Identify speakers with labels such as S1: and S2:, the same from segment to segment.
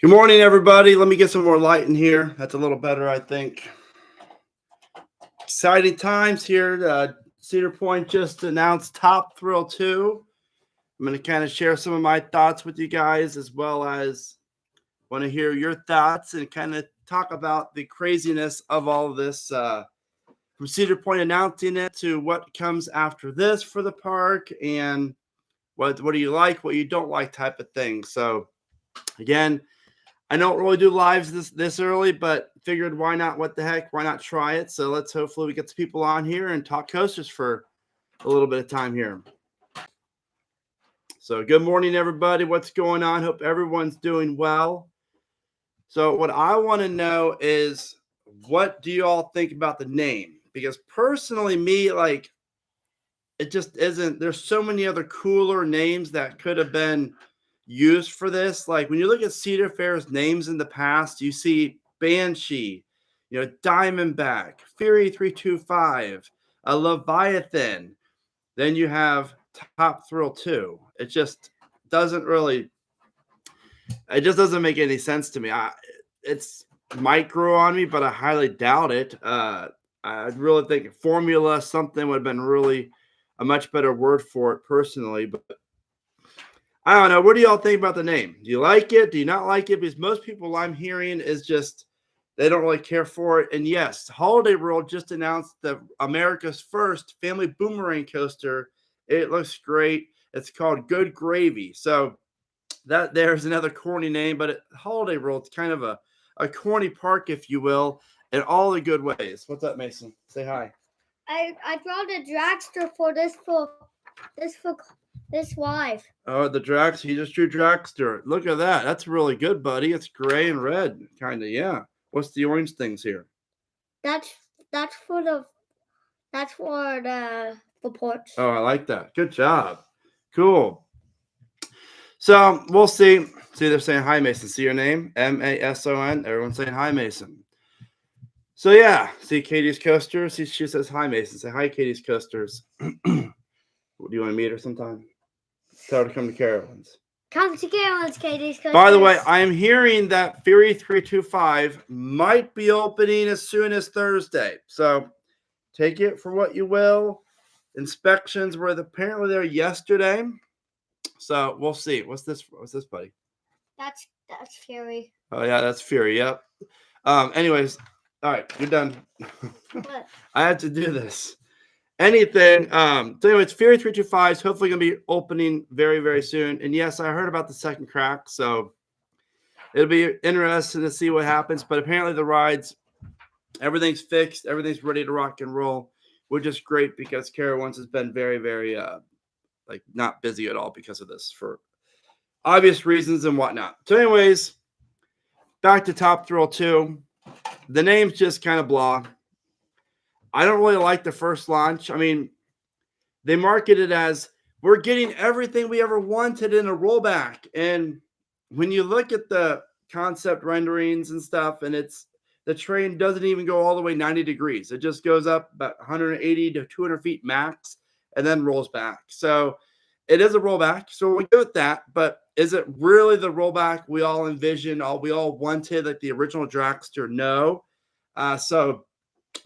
S1: Good morning, everybody. Let me get some more light in here. That's a little better, I think. Exciting times here. Cedar Point just announced Top Thrill 2. I'm going to kind of share some of my thoughts with you guys, as well as want to hear your thoughts and kind of talk about the craziness of all of this, from Cedar Point announcing it to what comes after this for the park, and what do you like, what you don't like type of thing. So again, I don't really do lives this early, but figured why not? What the heck? Why not try it? So let's hopefully we get some people on here and talk coasters for a little bit of time here. So good morning, everybody. What's going on? Hope everyone's doing well. So what I want to know is, what do you all think about the name? Because personally, me, like, it just isn't. There's so many other cooler names that could have been used for this. Like when you look at Cedar Fair's names in the past, you see Banshee, Diamondback, Fury 325, a Leviathan. Then you have Top Thrill 2. It just doesn't make any sense to me. It's might grow on me, but I highly doubt it. I really think Formula something would have been really a much better word for it personally, but I don't know. What do y'all think about the name? Do you like it? Do you not like it? Because most people I'm hearing is just they don't really care for it. And yes, Holiday World just announced the America's first family boomerang coaster. It looks great. It's called Good Gravy. So that there's another corny name, but Holiday World's kind of a corny park, if you will, in all the good ways. What's up, Mason? Say hi.
S2: I brought a dragster for this live.
S1: Oh, the Drax. He just drew Dragster. Look at that. That's really good, buddy. It's gray and red, kind of. Yeah. What's the orange things here?
S2: That's for the porch.
S1: Oh, I like that. Good job. Cool. So we'll see. See, they're saying hi, Mason. See your name? Mason. Everyone's saying hi, Mason. So yeah. See Katie's coasters. She says hi, Mason. Say hi, Katie's coasters. Do you want to meet her sometime? Tell her to come to Carolyn's.
S2: Come to Carolyn's, Katie's coasters.
S1: By the way, I am hearing that Fury 325 might be opening as soon as Thursday. So take it for what you will. Inspections were apparently there yesterday. So we'll see. What's this, buddy?
S2: That's Fury.
S1: Oh, yeah, that's Fury. Yep. Anyways, all right, you're done.
S2: What?
S1: I had to do this. Anything. So anyways, Fury 325 is hopefully going to be opening very, very soon. And yes, I heard about the second crack, so it'll be interesting to see what happens. But apparently the rides, everything's fixed. Everything's ready to rock and roll, which is great because Carowinds has been very, very, not busy at all because of this for obvious reasons and whatnot. So anyways, back to Top Thrill 2. The name's just kind of blah. I don't really like the first launch. I mean, they market it as we're getting everything we ever wanted in a rollback. And when you look at the concept renderings and stuff, and the train doesn't even go all the way 90 degrees. It just goes up about 180 to 200 feet max and then rolls back. So it is a rollback. So we go with that. But is it really the rollback we all envisioned, we all wanted, like the original Dragster? No. So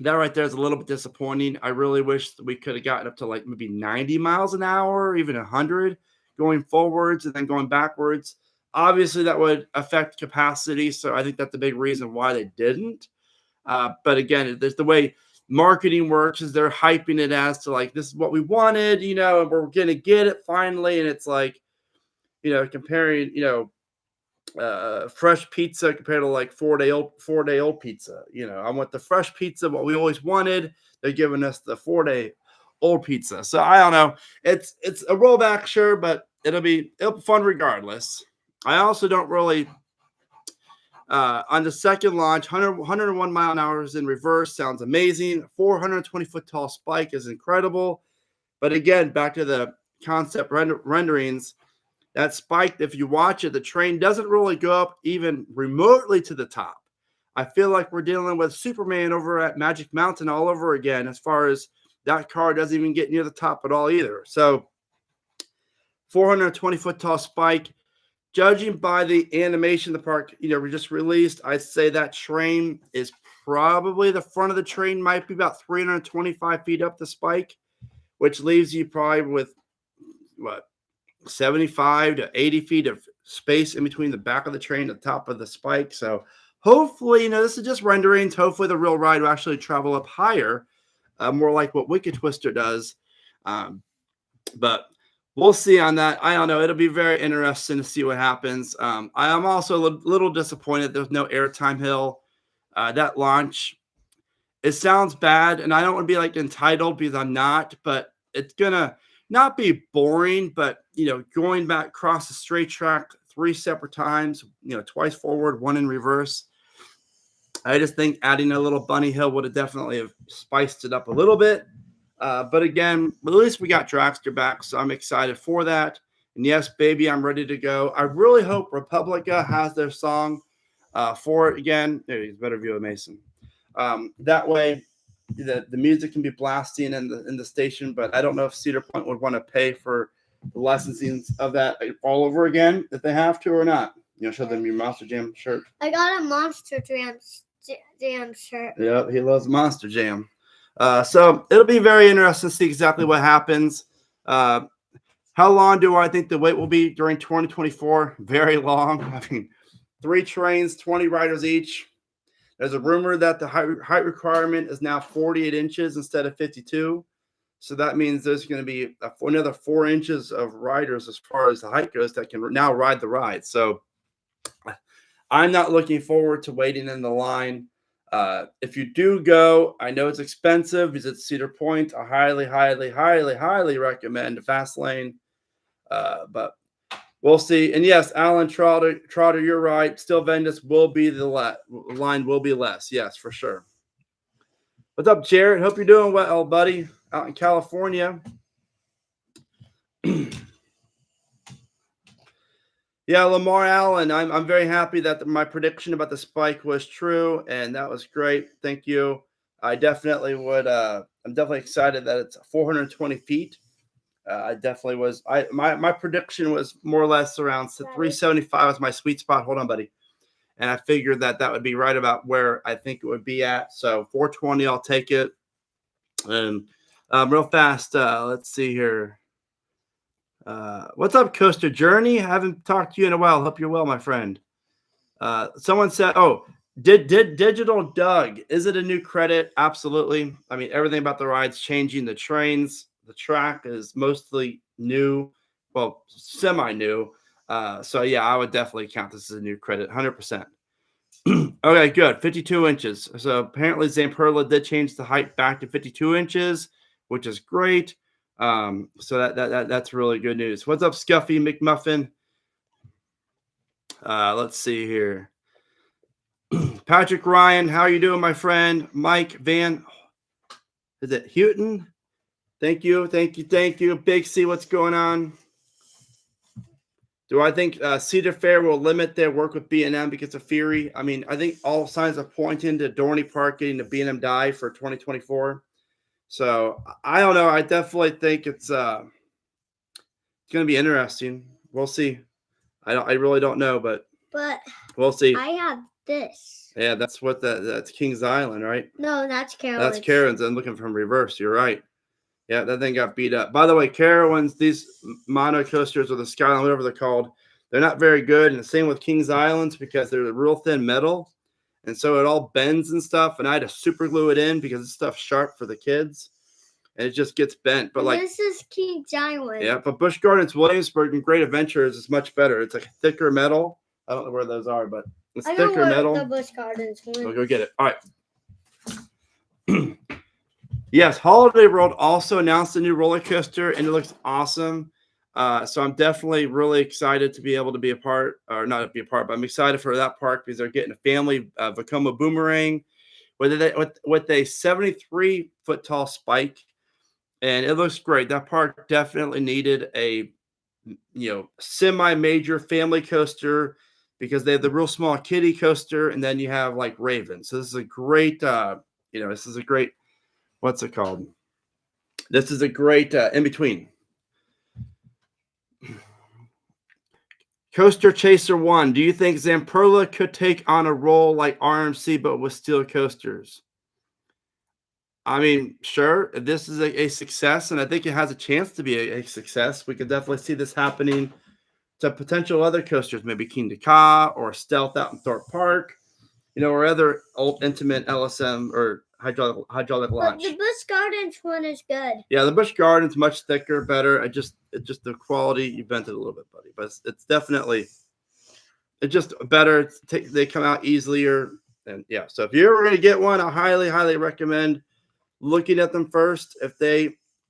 S1: that right there is a little bit disappointing. I really wish that we could have gotten up to like maybe 90 miles an hour, or even 100 going forwards and then going backwards. Obviously, that would affect capacity. So I think that's the big reason why they didn't. But again, there's the way marketing works is they're hyping it as to like, this is what we wanted, and we're going to get it finally. And it's like, comparing, fresh pizza compared to like 4-day old pizza. I want the fresh pizza, what we always wanted. They're giving us the 4-day old pizza. So I don't know. It's a rollback, sure, but it'll be fun regardless. I also don't really on the second launch, 101 mile an hour in reverse sounds amazing. 420 foot tall spike is incredible. But again, back to the concept renderings. That spike, if you watch it, the train doesn't really go up even remotely to the top. I feel like we're dealing with Superman over at Magic Mountain all over again, as far as that car doesn't even get near the top at all either. So 420 foot tall spike. judging by the animation the park, we just released, I'd say that train is probably the front of the train might be about 325 feet up the spike, which leaves you probably with what 75 to 80 feet of space in between the back of the train and the top of the spike. So hopefully, this is just renderings. Hopefully the real ride will actually travel up higher, more like what Wicked Twister does. But we'll see on that. I don't know. It'll be very interesting to see what happens. I am also a little disappointed there's no airtime hill. That launch, it sounds bad, and I don't want to be like entitled because I'm not, but it's gonna not be boring, but going back across the straight track 3 separate times, twice forward, 1 in reverse. I just think adding a little bunny hill would have definitely have spiced it up a little bit. But again, at least we got Dragster back, so I'm excited for that. And yes, baby, I'm ready to go. I really hope Republica has their song for it again. There you go, better view of Mason. That way, the music can be blasting in the station. But I don't know if Cedar Point would want to pay for the licensing of that all over again if they have to or not. Show them your Monster Jam shirt.
S2: I got a Monster Jam shirt.
S1: Yep, he loves Monster Jam. So it'll be very interesting to see exactly what happens. How long do I think the wait will be during 2024? Very long. I mean, 3 trains, 20 riders each. There's a rumor that the height requirement is now 48 inches instead of 52. So that means there's going to be another 4 inches of riders as far as the height goes that can now ride the ride. So I'm not looking forward to waiting in the line. If you do go, I know it's expensive. Visit Cedar Point. I highly, highly, highly, highly recommend Fastlane. But we'll see. And yes, Alan Trotter, you're right. Still, Vendus will be the line will be less. Yes, for sure. What's up, Jared? Hope you're doing well, buddy, out in California. Yeah, Lamar Allen, I'm very happy that my prediction about the spike was true, and that was great. Thank you. I definitely would. I'm definitely excited that it's 420 feet. I definitely was. My prediction was more or less around 375 was my sweet spot. Hold on, buddy. And I figured that would be right about where I think it would be at. So 420, I'll take it. And real fast, let's see here. What's up, Coaster Journey? I haven't talked to you in a while. Hope you're well, my friend. Someone said, "Oh, did Digital Doug? Is it a new credit?" Absolutely. I mean, everything about the ride's changing. The trains, the track is mostly new, well, semi-new. So yeah, I would definitely count this as a new credit, 100%. Okay, good. 52 inches. So apparently Zamperla did change the height back to 52 inches, which is great. So that's really good news. What's up, Scuffy McMuffin? Let's see here. Patrick Ryan, how are you doing, my friend? Mike Van, is it Houghton? Thank you. Big C, what's going on? Do I think Cedar Fair will limit their work with B&M because of Fury? I mean, I think all signs are pointing to Dorney Park getting the B&M die for 2024. So I don't know. I definitely think it's going to be interesting. We'll see. I really don't know, but we'll see.
S2: I have this.
S1: Yeah, that's Kings Island, right?
S2: No, that's Carowinds.
S1: That's Carowinds. I'm looking from reverse. You're right. Yeah, that thing got beat up. By the way, Carowinds, these mono coasters or the Skyline, whatever they're called, they're not very good. And the same with Kings Islands because they're real thin metal. And so it all bends and stuff. And I had to super glue it in because this stuff's sharp for the kids. And it just gets bent. But like
S2: this is Kings Island.
S1: Yeah, but Busch Gardens, Williamsburg, and Great Adventures is much better. It's like thicker metal. I don't know where those are, but it's thicker metal.
S2: The Busch Gardens one.
S1: We'll go get it. All right. Yes, Holiday World also announced a new roller coaster, and it looks awesome. So I'm definitely really excited to be able to be a part, or not be a part, but I'm excited for that park because they're getting a family Vekoma Boomerang with a 73-foot tall spike, and it looks great. That park definitely needed a semi-major family coaster because they have the real small kiddie coaster, and then you have like Raven. So this is a great, what's it called? This is a great in between. Coaster Chaser 1. Do you think Zamperla could take on a role like RMC but with steel coasters? I mean, sure, if this is a success, and I think it has a chance to be a success. We could definitely see this happening to potential other coasters, maybe King Ka or Stealth out in Thorpe Park, or other old intimate LSM or hydraulic
S2: But
S1: launch.
S2: the Busch Gardens one is good.
S1: Yeah, the Busch Gardens much thicker, better. It's just the quality. You bent it a little bit, buddy, but it's definitely just better. They come out easier, and yeah. So if you're ever going to get one, I highly recommend looking at them first.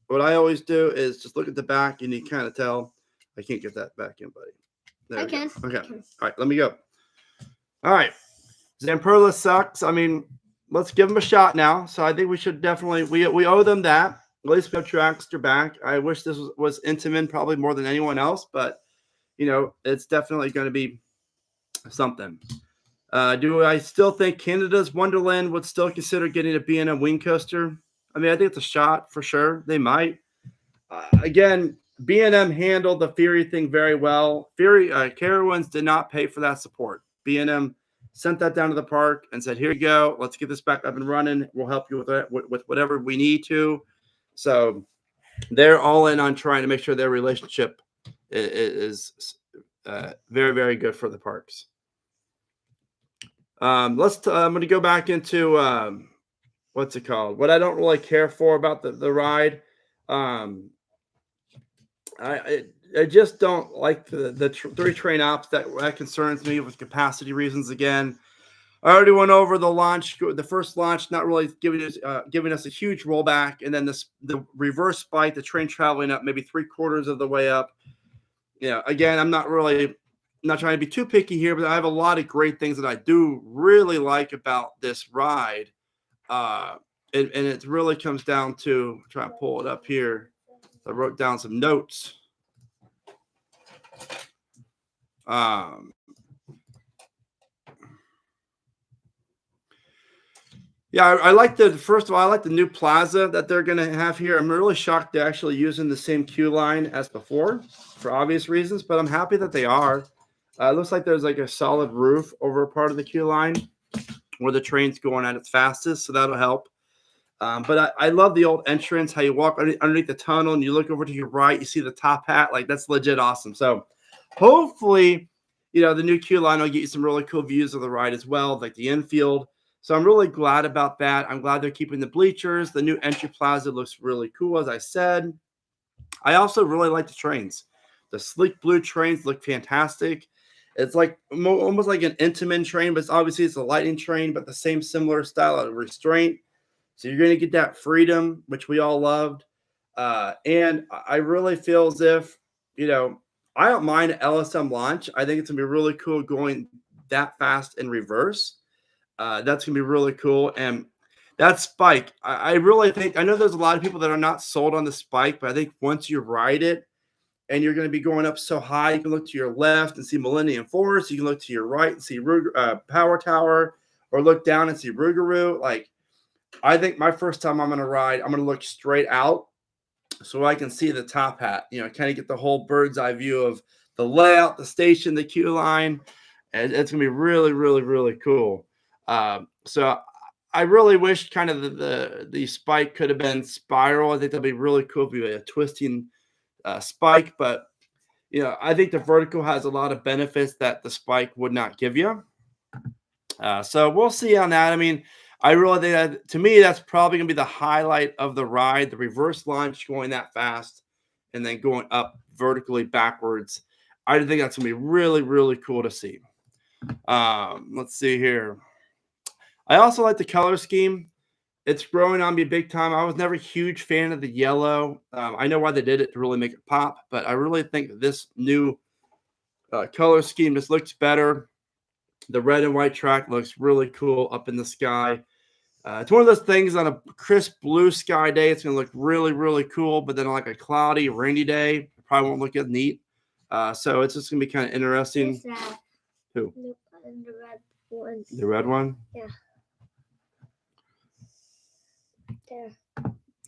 S1: What I always do is just look at the back, and you kind of tell. I can't get that back in, buddy. There
S2: I
S1: we go.
S2: can.
S1: Okay. All right, let me go. All right. Zamperla sucks. I mean, let's give them a shot now. So I think we should definitely we owe them that. At least we have Traxter back. I wish this was Intamin probably more than anyone else, but it's definitely going to be something. Do I still think Canada's Wonderland would still consider getting a B&M wing coaster? I mean, I think it's a shot for sure. They might. Again, B&M handled the Fury thing very well. Carowinds did not pay for that support. B&M sent that down to the park and said, "Here you go. Let's get this back up and running. We'll help you with it, with whatever we need to." So they're all in on trying to make sure their relationship is very, very good for the parks. I'm going to go back into what's it called? What I don't really care for about the ride. I just don't like the 3 train ops. That concerns me with capacity reasons. Again, I already went over the first launch, not really giving us a huge rollback, and then the reverse spike, the train traveling up maybe 3/4 of the way up. Again, I'm not trying to be too picky here, but I have a lot of great things that I do really like about this ride. And it really comes down to, try to pull it up here. I wrote down some notes. Yeah, I like first of all, I like the new plaza that they're going to have here. I'm really shocked they're actually using the same queue line as before for obvious reasons, but I'm happy that they are. It looks like there's like a solid roof over a part of the queue line where the train's going at its fastest, so that'll help. But I love the old entrance, how you walk underneath the tunnel and you look over to your right, you see the top hat. Like, that's legit awesome. So hopefully, the new queue line will get you some really cool views of the ride as well, like the infield. So I'm really glad about that. I'm glad they're keeping the bleachers. The new entry plaza looks really cool, as I said. I also really like the trains. The sleek blue trains look fantastic. It's like almost like an Intamin train, but obviously it's a lightning train, but the same similar style of restraint. So you're going to get that freedom, which we all loved. And I really feel as if, I don't mind LSM launch. I think it's going to be really cool going that fast in reverse. That's going to be really cool. And that spike, I really think, I know there's a lot of people that are not sold on the spike, but I think once you ride it and you're going to be going up so high, you can look to your left and see Millennium Force. You can look to your right and see Power Tower, or look down and see Rougarou. Like, I think my first time I'm going to ride, I'm going to look straight out so I can see the top hat, kind of get the whole bird's eye view of the layout, the station, the queue line. And it's going to be really, really, really cool. So I really wish kind of the spike could have been spiral. I think that'd be really cool if we had a twisting spike. But, I think the vertical has a lot of benefits that the spike would not give you. So we'll see on that. I mean, I really think that, to me, that's probably going to be the highlight of the ride, the reverse launch going that fast and then going up vertically backwards. I think that's going to be really, really cool to see. Let's see here. I also like the color scheme. It's growing on me big time. I was never a huge fan of the yellow. I know why they did it, to really make it pop, but I really think that this new color scheme just looks better. The red and white track looks really cool up in the sky. It's one of those things on a crisp blue sky day, it's going to look really, really cool. But then on like a cloudy, rainy day, it probably won't look as neat. So it's just going to be kind of interesting.
S2: Who's that?
S1: Who?
S2: The red one.
S1: The red one?
S2: Yeah. There.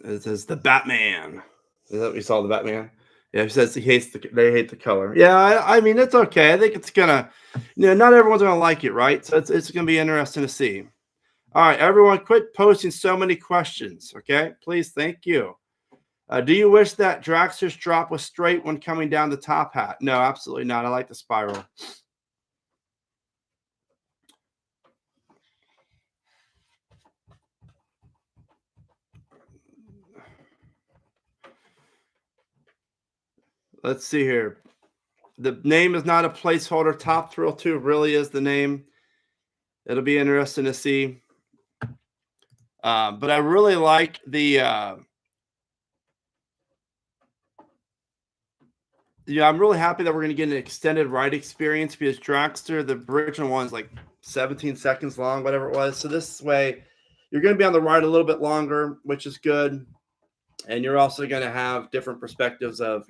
S1: It says the Batman. Is that what you saw, the Batman? Yeah, he says they hate the color. Yeah, I mean it's okay. I think it's gonna, not everyone's gonna like it, right? So it's gonna be interesting to see. All right, everyone, quit posting so many questions. Okay, please, thank you. Do you wish that Draxter's drop was straight when coming down the top hat? No, absolutely not. I like the spiral. Let's see here. The name is not a placeholder. Top Thrill 2 really is the name. It'll be interesting to see. But I really like the I'm really happy that we're going to get an extended ride experience because Dragster, the original one's like 17 seconds long, whatever it was. So this way, you're going to be on the ride a little bit longer, which is good. And you're also going to have different perspectives of,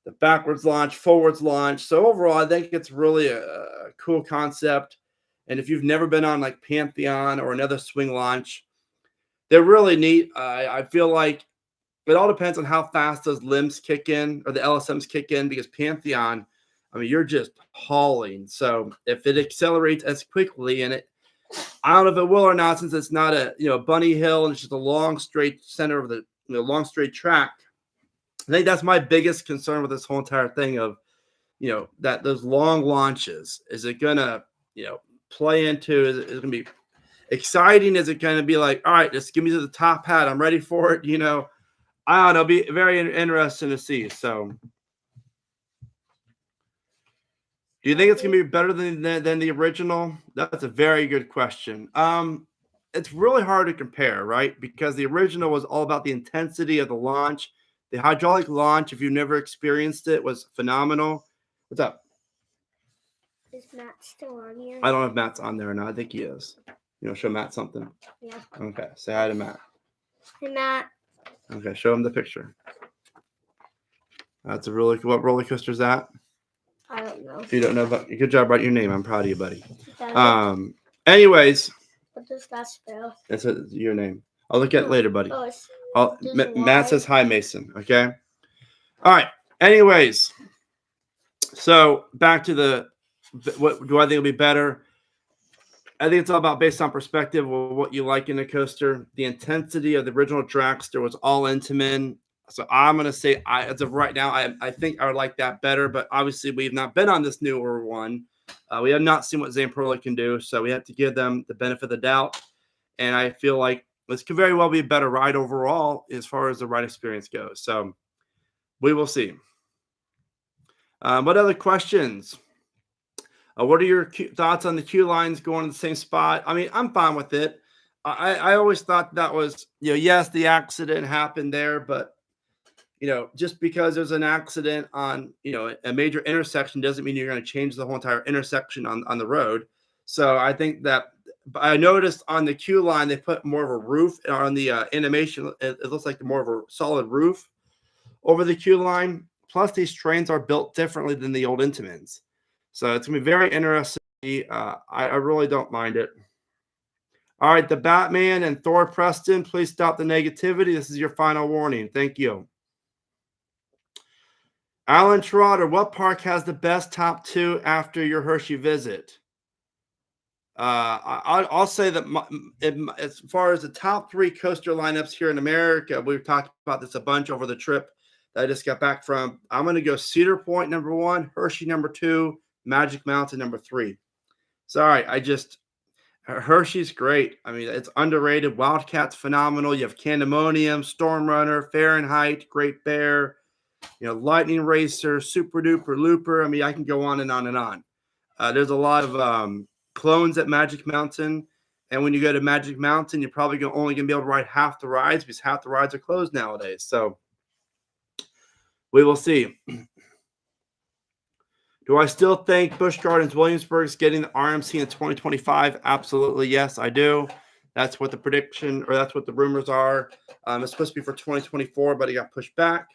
S1: the backwards launch, forwards launch. So overall, I think it's really a cool concept. And if you've never been on like Pantheon or another swing launch, they're really neat. I feel like it all depends on how fast those limbs kick in or the LSMs kick in because Pantheon, I mean, you're just hauling. So if it accelerates as quickly I don't know if it will or not since it's not a bunny hill and it's just a long straight center of the long straight track. I think that's my biggest concern with this whole entire thing of that those long launches. Is it gonna play into? Is it gonna be exciting? Is it gonna be like, all right, just give me to the top hat. I'm ready for it. I don't know. It'll be very interesting to see. So, do you think it's gonna be better than the original? That's a very good question. It's really hard to compare, right? Because the original was all about the intensity of the launch. The hydraulic launch, if you've never experienced it, was phenomenal. What's up?
S2: Is Matt still on here?
S1: I don't know if Matt's on there or not. I think he is. Show Matt something.
S2: Yeah.
S1: Okay. Say hi to Matt.
S2: Hey, Matt.
S1: Okay. Show him the picture. That's a really cool. What roller coaster is that?
S2: I don't know.
S1: You don't know about. Good job writing your name. I'm proud of you, buddy. Anyways.
S2: What does that spell?
S1: That's your name. I'll look at it later, buddy.
S2: Matt
S1: says hi, Mason. Okay. All right. Anyways, so back to what do I think will be better? I think it's all about based on perspective of what you like in a coaster. The intensity of the original Dragster was all Intamin. So I'm going to say, as of right now, I think I would like that better. But obviously, we've not been on this newer one. We have not seen what Zamperla can do. So we have to give them the benefit of the doubt. And I feel like this could very well be a better ride overall as far as the ride experience goes. So we will see. What other questions? What are your thoughts on the queue lines going to the same spot? I mean, I'm fine with it. I always thought that was, yes, the accident happened there, but, just because there's an accident on, a major intersection doesn't mean you're going to change the whole entire intersection on the road. So I think that I noticed on the queue line, they put more of a roof on the animation. It looks like more of a solid roof over the queue line. Plus, these trains are built differently than the old Intamins. So it's going to be very interesting. I really don't mind it. All right, the Batman and Thor Preston, please stop the negativity. This is your final warning. Thank you. Alan Trotter, what park has the best top two after your Hershey visit? I'll say that as far as the top three coaster lineups here in America, we've talked about this a bunch over the trip that I just got back from. I'm going to go Cedar Point number 1, Hershey number 2, Magic Mountain number 3. Sorry, Hershey's great. I mean, it's underrated. Wildcat's phenomenal. You have Candemonium, Storm Runner, Fahrenheit, Great Bear, Lightning Racer, Super Duper Looper. I mean, I can go on and on and on. There's a lot of clones at Magic Mountain. And when you go to Magic Mountain, you're probably only going to be able to ride half the rides because half the rides are closed nowadays. So we will see. Do I still think Busch Gardens Williamsburg is getting the RMC in 2025? Absolutely, yes, I do. That's what the prediction or that's what the rumors are. It's supposed to be for 2024, but it got pushed back.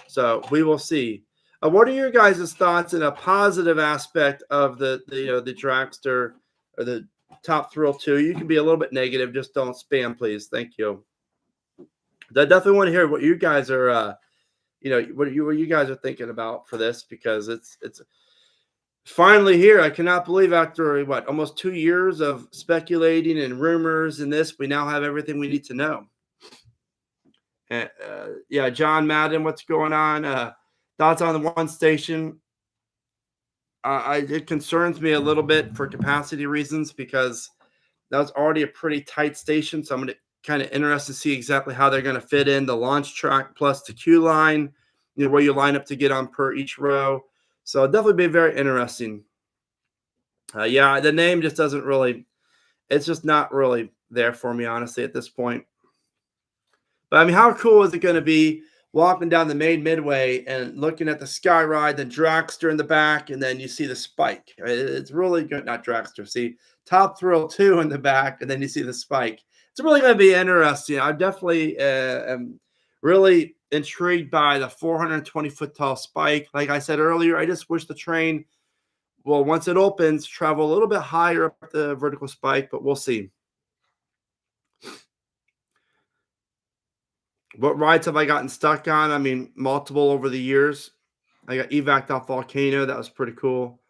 S1: So we will see. What are your guys' thoughts in a positive aspect of the Dragster or the Top Thrill 2? You can be a little bit negative. Just don't spam, please. Thank you. I definitely want to hear what you guys are what you guys are thinking about for this, because it's finally here. I cannot believe after what, almost 2 years of speculating and rumors and this, we now have everything we need to know. Yeah, John Madden, what's going on? Thoughts on the one station? It concerns me a little bit for capacity reasons, because that was already a pretty tight station. So I'm going to kind of interested to see exactly how they're going to fit in the launch track plus the queue line, where you line up to get on per each row. So it'll definitely be very interesting. Yeah, the name just doesn't really, it's just not really there for me, honestly, at this point. But I mean, how cool is it going to be walking down the main midway and looking at the Sky Ride, the Dragster in the back, and then you see the Spike? It's really good. Not Dragster, see Top Thrill 2 in the back, and then you see the Spike. It's really going to be interesting. I definitely am really intrigued by the 420-foot tall Spike. Like I said earlier, I just wish the train, well, once it opens, travel a little bit higher up the vertical Spike, but we'll see. What rides have I gotten stuck on? I mean, multiple over the years. I got evac'd off Volcano. That was pretty cool.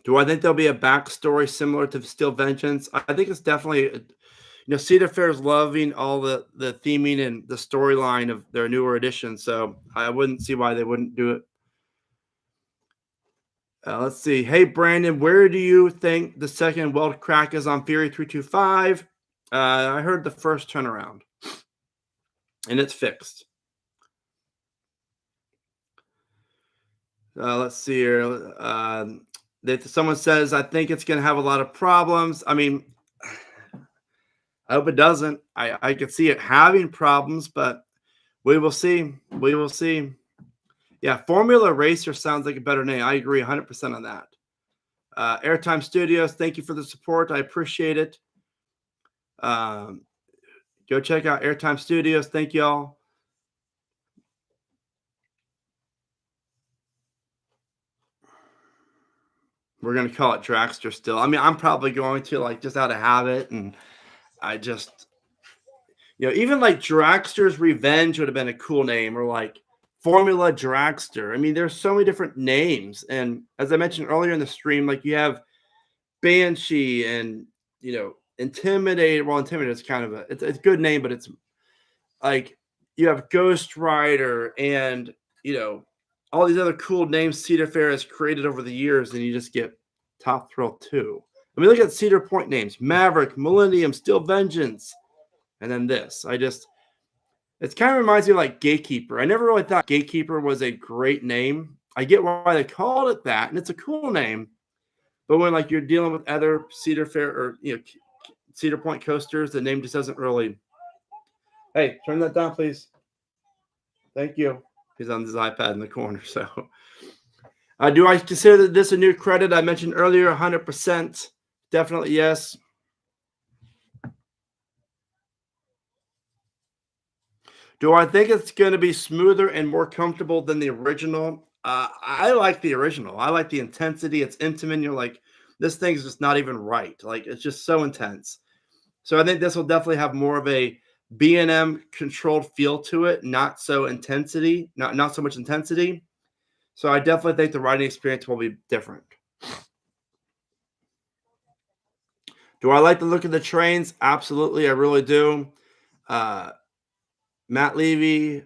S1: Do I think there'll be a backstory similar to Steel Vengeance? I think it's definitely, Cedar Fair is loving all the theming and the storyline of their newer editions. So I wouldn't see why they wouldn't do it. Let's see. Hey, Brandon, where do you think the second weld crack is on Fury 325? I heard the first turnaround, and it's fixed. Let's see here. Someone says, I think it's going to have a lot of problems. I mean, I hope it doesn't. I could see it having problems, but we will see. We will see. Yeah, Formula Racer sounds like a better name. I agree 100% on that. Airtime Studios, thank you for the support. I appreciate it. Go check out Airtime Studios. Thank y'all. We're going to call it Dragster still. I mean, I'm probably going to, like, just out of habit. And I just, even like Dragster's Revenge would have been a cool name, or like Formula Dragster. I mean, there's so many different names. And as I mentioned earlier in the stream, like you have Banshee and, Intimidator. Well, Intimidator is kind of it's a good name, but it's like you have Ghost Rider and, all these other cool names Cedar Fair has created over the years, and you just get Top Thrill 2. I mean, look at Cedar Point names: Maverick, Millennium, Steel Vengeance, and then this. It kind of reminds me of like Gatekeeper. I never really thought Gatekeeper was a great name. I get why they called it that, and it's a cool name. But when like you're dealing with other Cedar Fair or Cedar Point coasters, the name just doesn't really. Hey, turn that down, please. Thank you. He's on his iPad in the corner. So, do I consider this a new credit? I mentioned earlier, 100%. Definitely yes. Do I think it's going to be smoother and more comfortable than the original? I like the original. I like the intensity. It's intimate. You're like, this thing's just not even right. Like, it's just so intense. So I think this will definitely have more of a B&M controlled feel to it, not so much intensity. So I definitely think the riding experience will be different. Do I like the look of the trains? Absolutely, I really do. Matt Levy,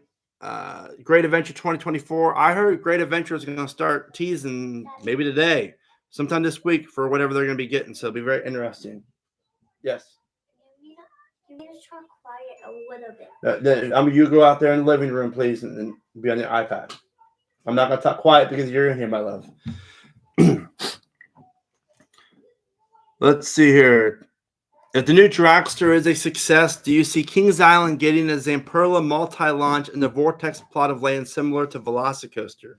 S1: Great Adventure 2024. I heard Great Adventure is going to start teasing maybe today, sometime this week, for whatever they're going to be getting. So it'll be very interesting. Yes.
S2: You need to talk quiet a little bit.
S1: I mean, you go out there in the living room, please, and be on your iPad. I'm not going to talk quiet because you're in here, my love. Let's see here. If the new Dragster is a success, do you see Kings Island getting a Zamperla multi-launch in the Vortex plot of land similar to Velocicoaster?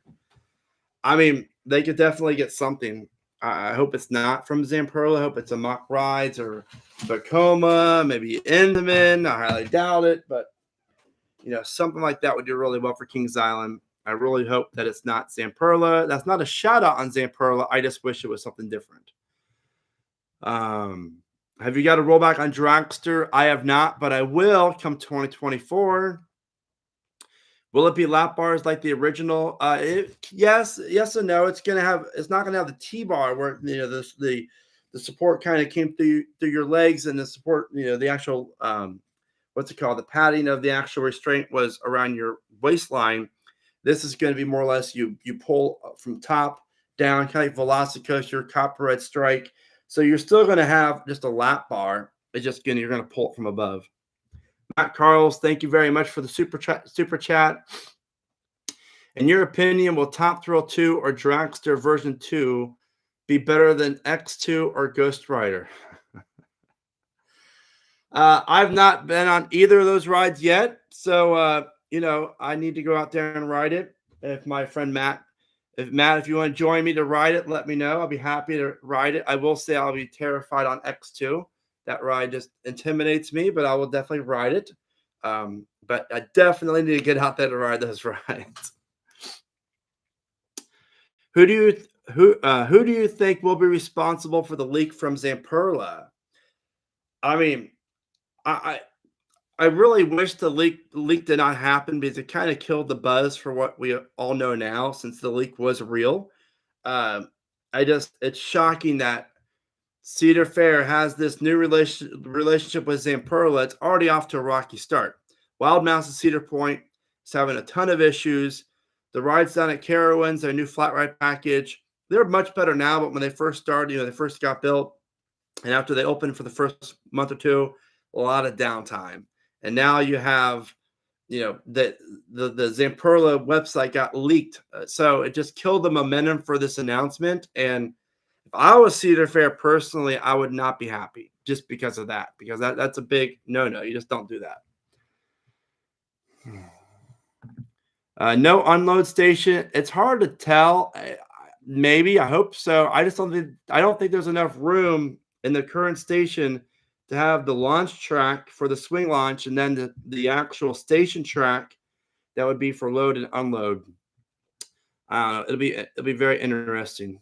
S1: I mean, they could definitely get something. I hope it's not from Zamperla. I hope it's a Mock Rides or Vekoma, maybe Enderman. I highly doubt it, but something like that would do really well for Kings Island. I really hope that it's not Zamperla. That's not a shout out on Zamperla. I just wish it was something different. Have you got a rollback on Dragster? I have not, but I will come 2024. Will it be lap bars like the original? Yes, yes and no. It's not gonna have the T bar where the support kind of came through your legs, and the support, the actual what's it called? The padding of the actual restraint was around your waistline. This is going to be more or less you pull from top down, kind of like Velocicoaster, Copperhead Strike. So you're still going to have just a lap bar. You're going to pull it from above. Matt Carls, thank you very much for the super chat. Super chat. In your opinion, will Top Thrill 2 or Dragster version 2 be better than X2 or Ghost Rider? I've not been on either of those rides yet, so I need to go out there and ride it. If my friend Matt, if you want to join me to ride it, let me know. I'll be happy to ride it. I will say I'll be terrified on X2. That ride just intimidates me, but I will definitely ride it. But I definitely need to get out there to ride those rides. Who do you think will be responsible for the leak from Zamperla? I mean, I I really wish the leak did not happen because it kind of killed the buzz for what we all know now, since the leak was real. Um, it's shocking that Cedar Fair has this new relationship with Zamperla. It's already off to a rocky start. Wild Mouse at Cedar Point is having a ton of issues. The rides down at Carowinds, their new flat ride package, they're much better now. But when they first started, they first got built, and after they opened for the first month or two, a lot of downtime. And now you have, the Zamperla website got leaked, so it just killed the momentum for this announcement. And if I was Cedar Fair personally, I would not be happy just because of that, because that's a big no. You just don't do that. No unload station. It's hard to tell. Maybe, I hope so. I don't think there's enough room in the current station to have the launch track for the swing launch, and then the actual station track that would be for load and unload. It'll be very interesting.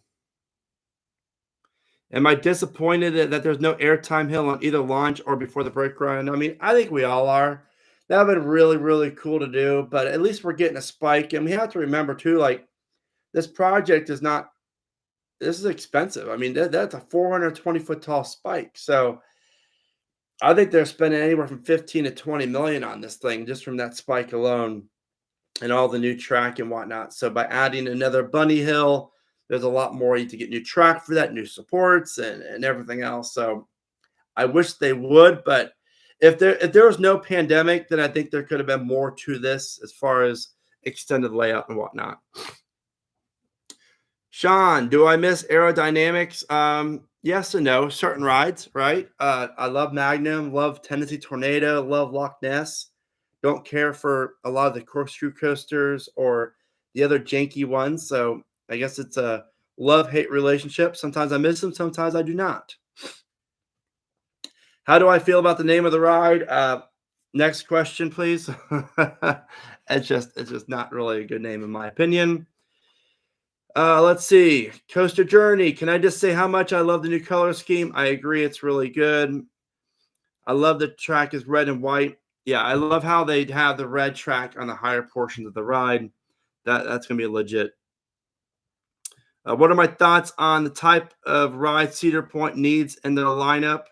S1: Am I disappointed that there's no airtime hill on either launch or before the brake run? I mean, I think we all are. That would have been really, really cool to do, but at least we're getting a spike. And we have to remember too, like, this project is not, this is expensive. I mean, that's a 420-foot tall spike. So I think they're spending anywhere from 15 to 20 million on this thing just from that spike alone, and all the new track and whatnot. So by adding another bunny hill, there's a lot more. You to get new track for that, new supports and everything else. So I wish they would, but if there was no pandemic, then I think there could have been more to this as far as extended layout and whatnot. Sean, do I miss aerodynamics? Yes and no. Certain rides, right? I love Magnum, love Tennessee Tornado, love Loch Ness. Don't care for a lot of the corkscrew coasters or the other janky ones. So I guess it's a love-hate relationship. Sometimes I miss them, sometimes I do not. How do I feel about the name of the ride? Next question, please. It's just not really a good name in my opinion. Let's see. Coaster Journey. Can I just say how much I love the new color scheme? I agree. It's really good. I love the track is red and white. Yeah, I love how they have the red track on the higher portions of the ride. That's going to be legit. What are my thoughts on the type of ride Cedar Point needs in the lineup?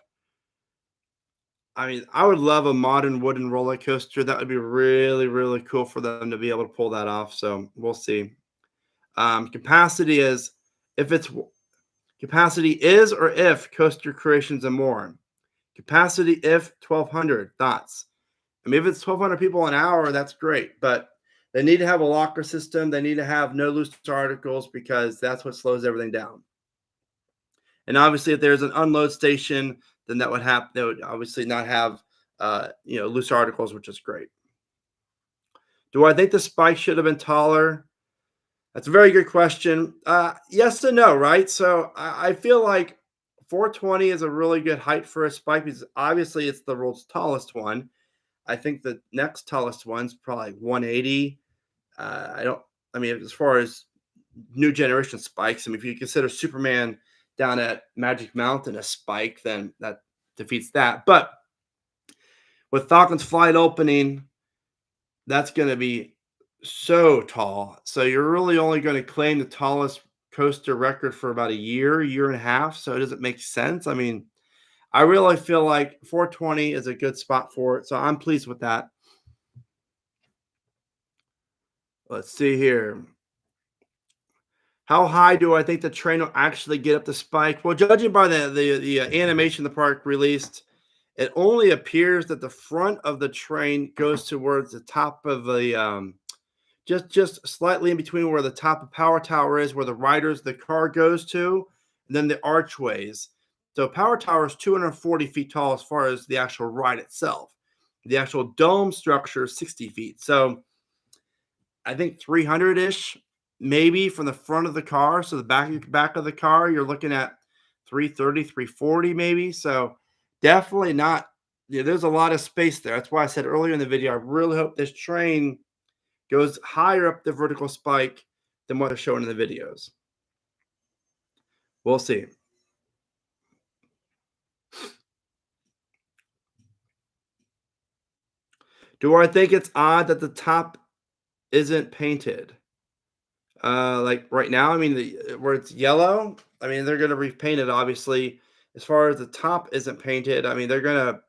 S1: I mean, I would love a modern wooden roller coaster. That would be really, really cool for them to be able to pull that off. So we'll see. Capacity is or if Coaster Creations and more. Capacity if 1,200. Thoughts? I mean, if it's 1,200 people an hour, that's great. But they need to have a locker system. They need to have no loose articles, because that's what slows everything down. And obviously, if there's an unload station, then that would happen. They would obviously not have loose articles, which is great. Do I think the spike should have been taller? That's a very good question. Yes and no, right? So I feel like 420 is a really good height for a spike, because obviously it's the world's tallest one. I think the next tallest one's probably 180. As far as new generation spikes, I mean, if you consider Superman down at Magic Mountain a spike, then that defeats that. But with Falcon's Flight opening, that's going to be so tall. So you're really only going to claim the tallest coaster record for about a year, year and a half. So it doesn't make sense. I mean, I really feel like 420 is a good spot for it. So I'm pleased with that. Let's see here. How high do I think the train will actually get up the spike? Well, judging by the animation the park released, it only appears that the front of the train goes towards the top of the just slightly in between where the top of Power Tower is, where the car goes to, and then the archways. So Power Tower is 240 feet tall as far as the actual ride itself. The actual dome structure is 60 feet. So I think 300 ish, maybe from the front of the car. So the back of the car, you're looking at 330, 340 maybe. So definitely not. Yeah, there's a lot of space there. That's why I said earlier in the video, I really hope this train goes higher up the vertical spike than what they're showing in the videos. We'll see. Do I think it's odd that the top isn't painted? Like right now, I mean, where it's yellow, I mean, they're gonna repaint it obviously. As far as the top isn't painted, I mean, they're gonna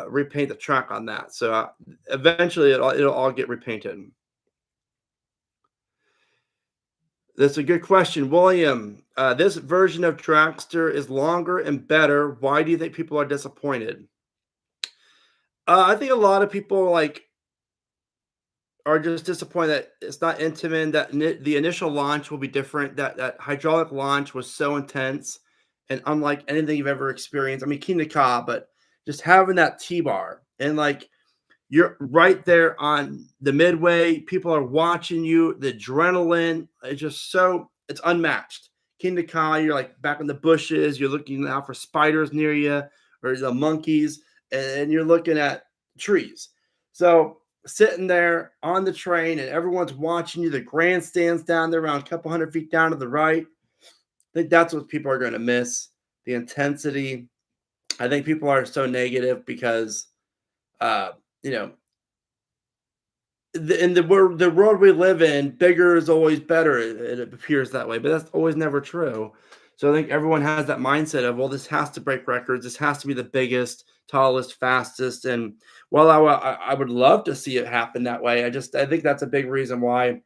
S1: repaint the track on that. So eventually, it'll all get repainted. That's a good question, William. This version of Trackster is longer and better. Why do you think people are disappointed? I think a lot of people are just disappointed that it's not Intamin, that the initial launch will be different. That hydraulic launch was so intense and unlike anything you've ever experienced. I mean, Kingda Ka, but just having that T-bar and you're right there on the midway. People are watching you. The adrenaline is just it's unmatched. Kingda Ka, you're like back in the bushes. You're looking out for spiders near you or the monkeys, and you're looking at trees. So sitting there on the train and everyone's watching you. The grandstand's down there around a couple hundred feet down to the right. I think that's what people are going to miss, the intensity. I think people are so negative because, uh, you know, in the world we live in, bigger is always better. It appears that way, but that's always never true. So I think everyone has that mindset of, well, this has to break records. This has to be the biggest, tallest, fastest. And while I would love to see it happen that way, I think that's a big reason why.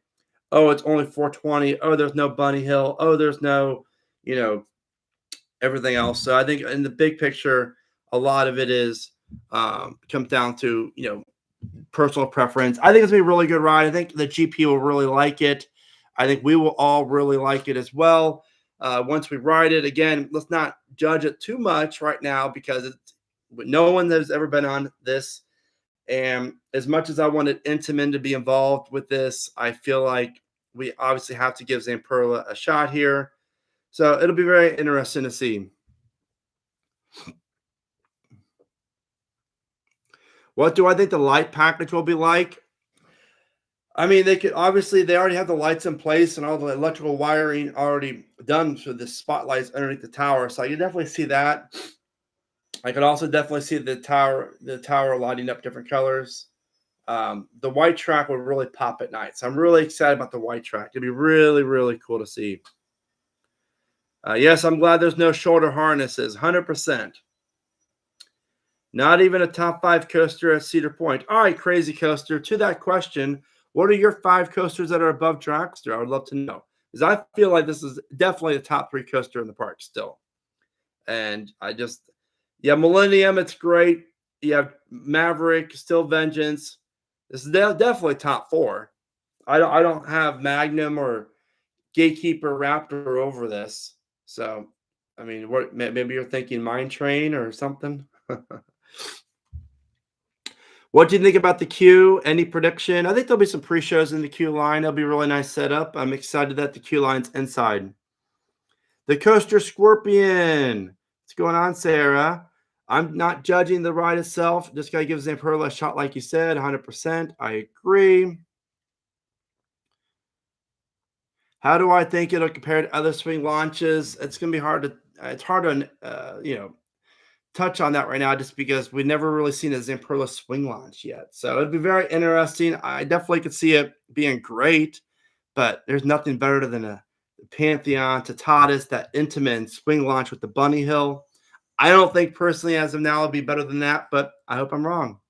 S1: Oh, it's only 420. Oh, there's no bunny hill. Oh, there's no, you know, everything else. So I think in the big picture, a lot of it is comes down to personal preference. I think it's gonna be a really good ride. I think the GP will really like it. I think we will all really like it as well. Once we ride it again, let's not judge it too much right now because no one has ever been on this. And as much as I wanted Intamin to be involved with this, I feel like we obviously have to give Zamperla a shot here. So it'll be very interesting to see. What do I think the light package will be like? I mean, they already have the lights in place and all the electrical wiring already done for the spotlights underneath the tower. So I can definitely see that. I could also definitely see the tower lighting up different colors. The white track would really pop at night. So I'm really excited about the white track. It'd be really, really cool to see. Yes, I'm glad there's no shoulder harnesses. 100%. Not even a top 5 coaster at Cedar Point. All right, Crazy Coaster. To that question, what are your 5 coasters that are above Dragster? I would love to know because I feel like this is definitely the top 3 coaster in the park still. And yeah, Millennium, it's great. You have Maverick, still Vengeance. This is definitely top 4. I don't have Magnum or Gatekeeper Raptor over this. So, I mean, maybe you're thinking Mine Train or something. What do you think about the queue? Any prediction? I think there'll be some pre-shows in the queue line. It'll be a really nice setup. I'm excited that the queue line's inside. The Coaster Scorpion. What's going on, Sarah? I'm not judging the ride itself. Just got to give Zamperla a shot, like you said, 100%. I agree. How do I think it'll compare to other swing launches? It's going to be hard to, touch on that right now just because we've never really seen a Zamperla swing launch yet. So it'd be very interesting. I definitely could see it being great, but there's nothing better than a Pantheon, Tatatus, that Intamin swing launch with the Bunny Hill. I don't think personally as of now it'll be better than that, but I hope I'm wrong.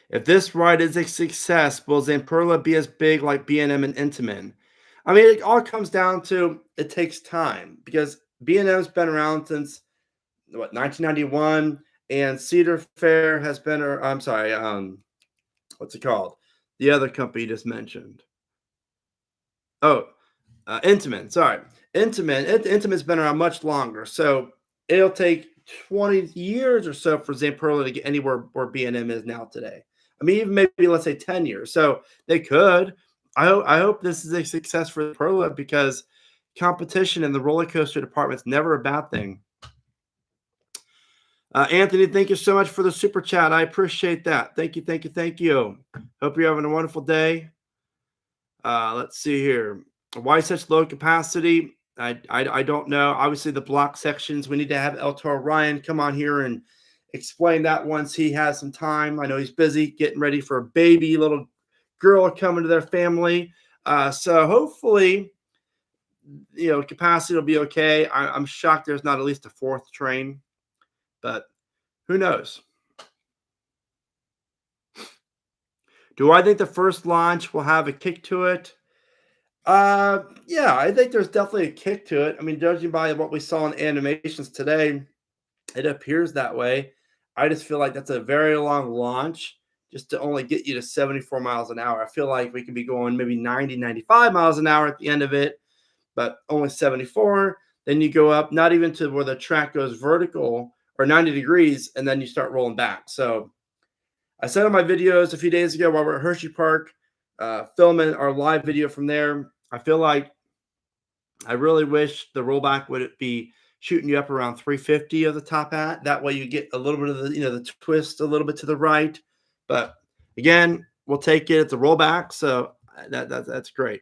S1: If this ride is a success, will Zamperla be as big like B&M and Intamin? I mean, it all comes down to it takes time because B&M's been around since what 1991, and Cedar Fair has been, or I'm sorry, what's it called? The other company you just mentioned. Oh, Intamin. Sorry, Intamin. Intamin's been around much longer, so it'll take 20 years or so for Zamperla to get anywhere where B&M is now today. I mean, even maybe let's say 10 years. So they could. I hope this is a success for Perla because competition in the roller coaster department is never a bad thing. Anthony, thank you so much for the super chat. I appreciate that. Thank you, thank you, thank you. Hope you're having a wonderful day. Let's see here. Why such low capacity? I don't know. Obviously, the block sections, we need to have El Toro Ryan come on here and explain that once he has some time. I know he's busy getting ready for a baby little girl coming to their family. So hopefully, capacity will be okay. I'm shocked there's not at least a fourth train, but who knows? Do I think the first launch will have a kick to it? Yeah, I think there's definitely a kick to it. I mean, judging by what we saw in animations today, it appears that way. I just feel like that's a very long launch just to only get you to 74 miles an hour. I feel like we could be going maybe 90, 95 miles an hour at the end of it, but only 74. Then you go up, not even to where the track goes vertical or 90 degrees, and then you start rolling back. So I said on my videos a few days ago while we're at Hershey Park, filming our live video from there, I feel like I really wish the rollback would be shooting you up around 350 of the top hat. That way you get a little bit of the twist a little bit to the right. But again, we'll take it. It's a rollback, so that's great.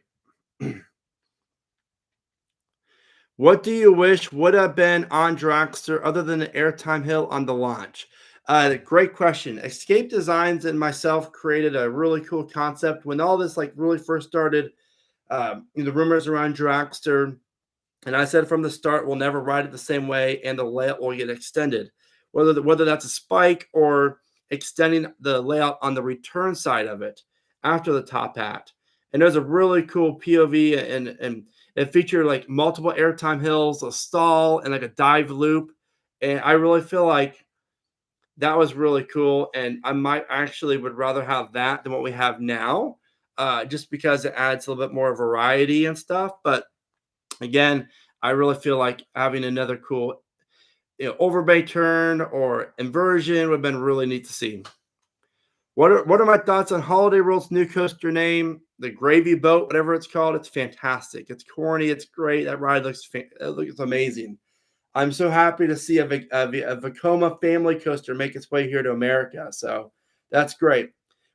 S1: What do you wish would have been on Dragster other than the airtime hill on the launch? Great question. Escape Designs and myself created a really cool concept when all this really first started. The rumors around Dragster, and I said from the start, we'll never ride it the same way, and the layout will get extended. Whether that's a spike or extending the layout on the return side of it after the top hat. And there's a really cool POV, and it featured like multiple airtime hills, a stall, and like a dive loop. And I really feel like that was really cool. And I might actually would rather have that than what we have now, just because it adds a little bit more variety and stuff. But again, I really feel like having another cool, overbay turn or inversion would have been really neat to see. What are my thoughts on Holiday World's new coaster name, the Gravy Boat, whatever it's called? It's fantastic. It's corny. It's great. That ride looks amazing. I'm so happy to see a Vekoma family coaster make its way here to America. So that's great.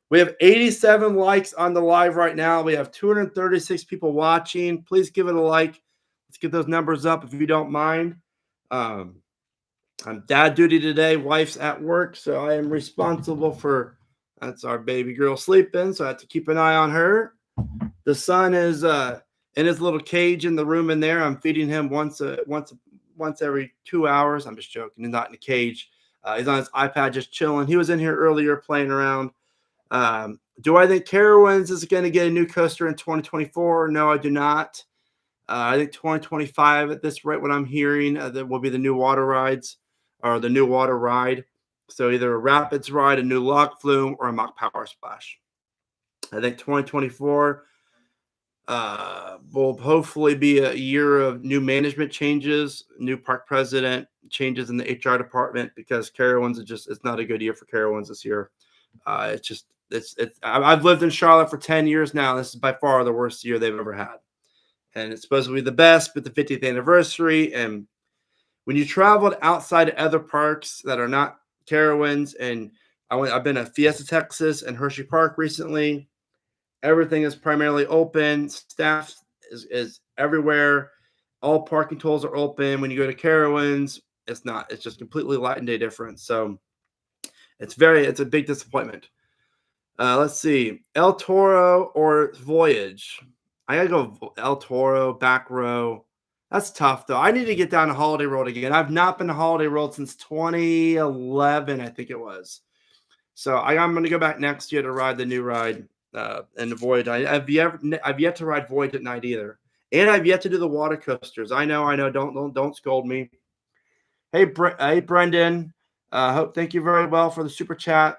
S1: We have 87 likes on the live right now. We have 236 people watching. Please give it a like. Let's get those numbers up if you don't mind. I'm dad duty today. Wife's at work, so I am responsible for. That's our baby girl sleeping, so I have to keep an eye on her. The son is in his little cage in the room in there. I'm feeding him once every 2 hours. I'm just joking. He's not in a cage. He's on his iPad just chilling. He was in here earlier playing around. Do I think Carowinds is going to get a new coaster in 2024? No, I do not. I think 2025 at this rate, what I'm hearing, that will be the new water rides or the new water ride. So either a Rapids ride, a new Lock Flume, or a Mock Power Splash. I think 2024 will hopefully be a year of new management changes, new park president, changes in the HR department, because Carowinds it's not a good year for Carowinds this year. I've lived in Charlotte for 10 years now. This is by far the worst year they've ever had. And it's supposed to be the best, but the 50th anniversary. And when you traveled outside of other parks that are not Carowinds, and I've been to Fiesta, Texas, and Hershey Park recently. Everything is primarily open. Staff is everywhere. All parking tolls are open. When you go to Carowinds, it's not. It's just completely light and day difference. So it's a big disappointment. Let's see, El Toro or Voyage. I gotta go El Toro, back row. That's tough though. I need to get down to Holiday World again. I've not been to Holiday World since 2011, I think it was. So I'm going to go back next year to ride the new ride and the Voyage. I've yet to ride Voyage at night either, and I've yet to do the water coasters. I know. Don't scold me. Hey, Brendan. Thank you very well for the super chat.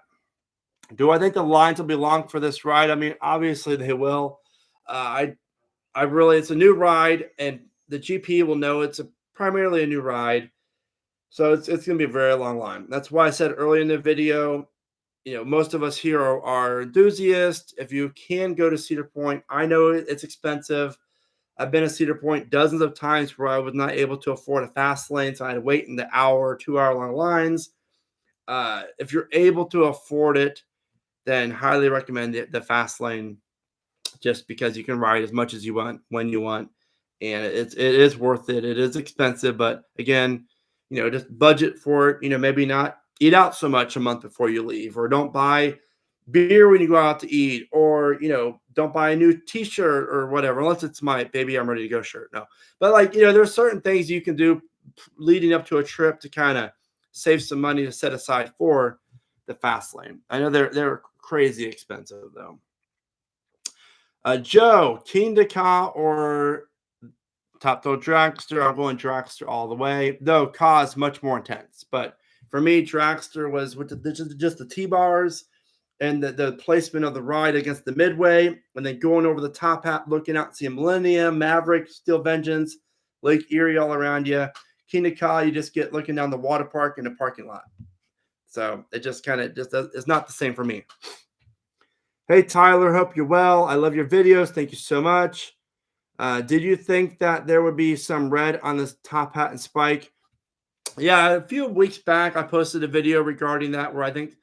S1: Do I think the lines will be long for this ride? I mean, obviously they will. It's a new ride, and the GP will know it's primarily a new ride, so it's going to be a very long line. That's why I said earlier in the video, most of us here are enthusiasts. If you can go to Cedar Point, I know it's expensive. I've been to Cedar Point dozens of times where I was not able to afford a fast lane, so I had to wait in the hour, 2 hour long lines. If you're able to afford it, then highly recommend the fast lane, just because you can ride as much as you want when you want, and it is worth it. It is expensive, but again, just budget for it. Maybe not eat out so much a month before you leave, or don't buy beer when you go out to eat, or don't buy a new t-shirt or whatever, unless it's my baby I'm ready to go shirt. No, but there's certain things you can do leading up to a trip to kind of save some money to set aside for the fast lane. I know they're crazy expensive though. Joe, King Ka or Top Thrill Dragster? I'm going Dragster all the way, though Ka is much more intense. But for me, Dragster was with just the T-bars and the placement of the ride against the midway, and then going over the top hat, looking out, seeing Millennium, Maverick, Steel Vengeance, Lake Erie all around you. King Ka, you just get looking down the water park in the parking lot. So it just it's not the same for me. Hey, Tyler, hope you're well. I love your videos. Thank you so much. Did you think that there would be some red on this top hat and spike? Yeah, a few weeks back, I posted a video regarding that where I think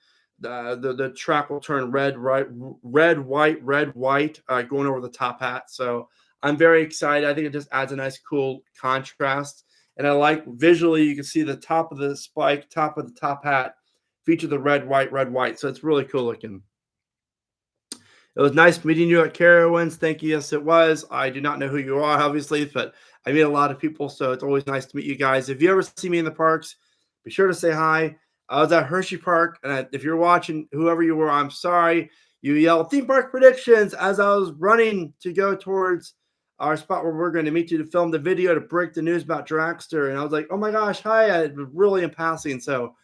S1: the track will turn red, white, going over the top hat. So I'm very excited. I think it just adds a nice, cool contrast. And I like visually, you can see the top of the spike, top of the top hat feature the red, white. So it's really cool looking. It was nice meeting you at Carowinds. Thank you. Yes, it was. I do not know who you are, obviously, but I meet a lot of people, so it's always nice to meet you guys. If you ever see me in the parks, be sure to say hi. I was at Hershey Park, and if you're watching, whoever you were, I'm sorry. You yelled theme park predictions as I was running to go towards our spot where we're going to meet you to film the video to break the news about Dragster. And I was like, oh my gosh, hi. I was really in passing. So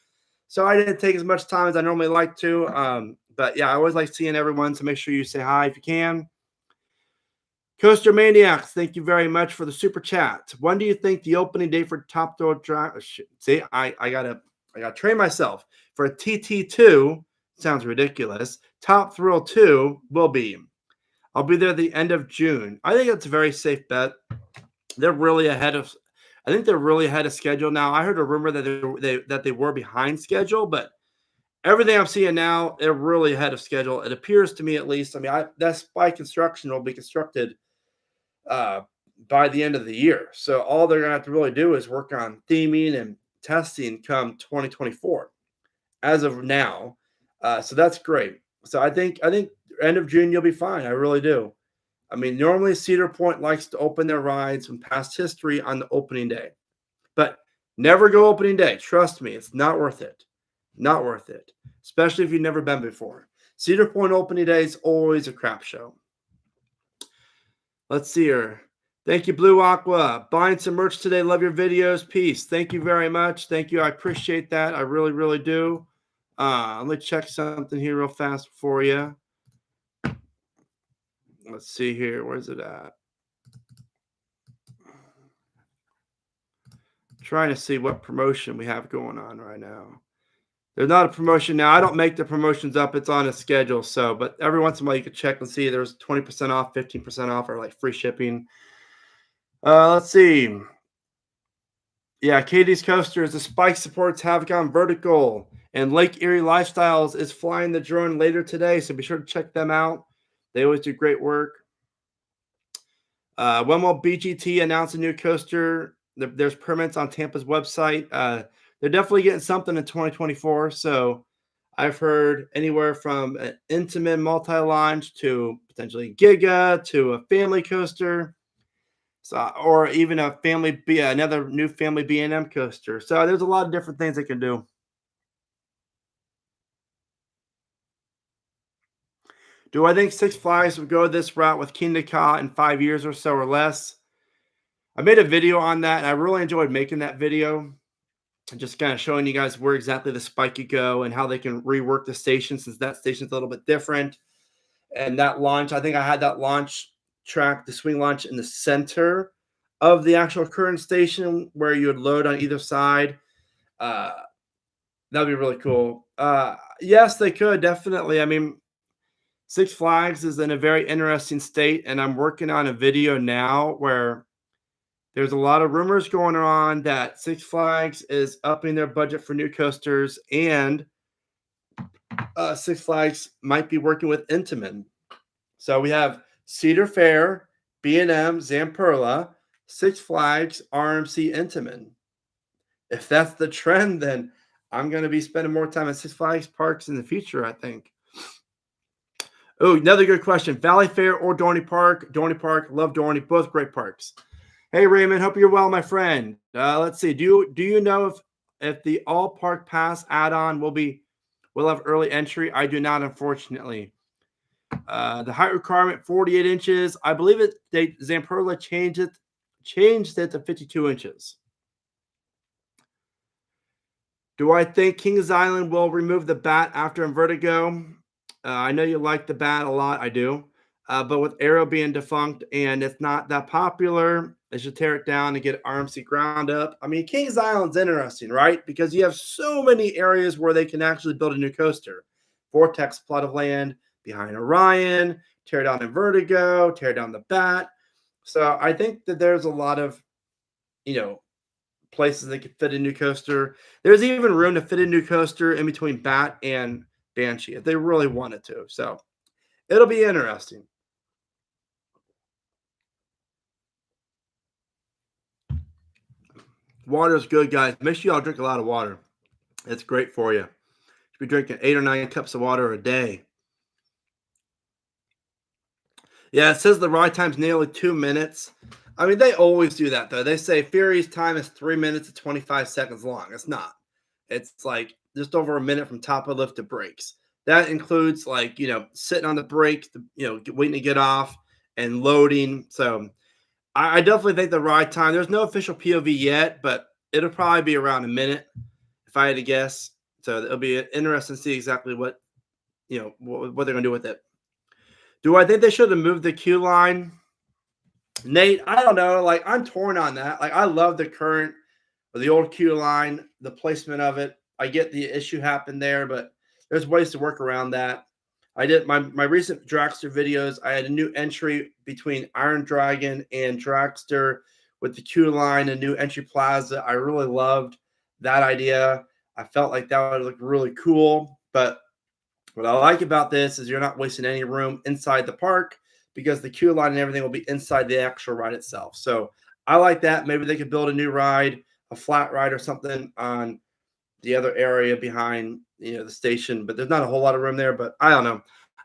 S1: I didn't take as much time as I normally like to. But yeah, I always like seeing everyone, so make sure you say hi if you can. Coaster Maniacs, thank you very much for the super chat. When do you think the opening day for Top Thrill Drag? See, I gotta train myself for a TT2. Sounds ridiculous. Top Thrill 2 will be. I'll be there at the end of June. I think that's a very safe bet. They're really ahead of. I think they're really ahead of schedule now. I heard a rumor that they were behind schedule, but everything I'm seeing now, they're really ahead of schedule. It appears to me, at least. I mean, that spike construction will be constructed by the end of the year. So all they're going to have to really do is work on theming and testing come 2024 as of now. So that's great. So I think end of June, you'll be fine. I really do. I mean, normally Cedar Point likes to open their rides from past history on the opening day, but never go opening day. Trust me, it's not worth it. Not worth it, especially if you've never been before. Cedar Point opening day is always a crap show. Let's see here. Thank you, Blue Aqua. Buying some merch today. Love your videos. Peace. Thank you very much. Thank you. I appreciate that. I really, really do. Let me check something here real fast for you. Let's see here. Where's it at? Trying to see what promotion we have going on right now. There's not a promotion now. I don't make the promotions up. It's on a schedule. So, but every once in a while you can check and see there's 20% off, 15% off, or like free shipping. Let's see. Yeah, Katie's Coasters. The Spike supports have gone vertical. And Lake Erie Lifestyles is flying the drone later today. So be sure to check them out. They always do great work. When will BGT announce a new coaster? There's permits on Tampa's website. They're definitely getting something in 2024. So I've heard anywhere from an Intamin multi-launch to potentially Giga to a family coaster. So, or even a another new family B&M coaster. So there's a lot of different things they can do. Do I think Six Flags would go this route with Kingda Ka in 5 years or so or less? I made a video on that, and I really enjoyed making that video. Just kind of showing you guys where exactly the spike could go and how they can rework the station since that station's a little bit different. And that launch, I think I had that launch track, the swing launch in the center of the actual current station where you would load on either side. Uh, that'd be really cool. Yes, they could definitely. I mean, Six Flags is in a very interesting state, and I'm working on a video now where there's a lot of rumors going on that Six Flags is upping their budget for new coasters, and Six Flags might be working with Intamin. So we have Cedar Fair, B&M, Zamperla, Six Flags, RMC, Intamin. If that's the trend, then I'm going to be spending more time at Six Flags parks in the future, I think. Oh, another good question. Valley Fair or Dorney Park? Dorney Park, love Dorney, both great parks. Hey Raymond, hope you're well, my friend. Let's see. Do you know if the all park pass add-on will have early entry? I do not, unfortunately. The height requirement 48 inches. I believe Zamperla changed it to 52 inches. Do I think Kings Island will remove the bat after Invertigo? I know you like the bat a lot. I do. But with Arrow being defunct and it's not that popular, they should tear it down and get RMC ground up. I mean, Kings Island's interesting, right? Because you have so many areas where they can actually build a new coaster. Vortex plot of land behind Orion, tear down Invertigo, tear down the bat. So I think that there's a lot of, places that could fit a new coaster. There's even room to fit a new coaster in between Bat and Banshee if they really wanted to. So it'll be interesting. Water's good, guys. Make sure y'all drink a lot of water. It's great for you. You should be drinking 8 or 9 cups of water a day. Yeah, it says the ride time's nearly 2 minutes. I mean, they always do that, though. They say Fury's time is 3 minutes and 25 seconds long. It's not. It's like just over a minute from top of lift to brakes. That includes sitting on the brake, waiting to get off and loading. So I definitely think the ride time, there's no official POV yet, but it'll probably be around a minute if I had to guess. So it'll be interesting to see exactly what they're going to do with it. Do I think they should have moved the queue line? Nate, I don't know. Like, I'm torn on that. Like, I love the old queue line, the placement of it. I get the issue happened there, but there's ways to work around that. I did my recent Dragster videos. I had a new entry between Iron Dragon and Dragster with the queue line, a new entry plaza. I really loved that idea. I felt like that would look really cool. But what I like about this is you're not wasting any room inside the park because the queue line and everything will be inside the actual ride itself. So I like that. Maybe they could build a new ride, a flat ride or something on the other area behind the station, but there's not a whole lot of room there. But I don't know.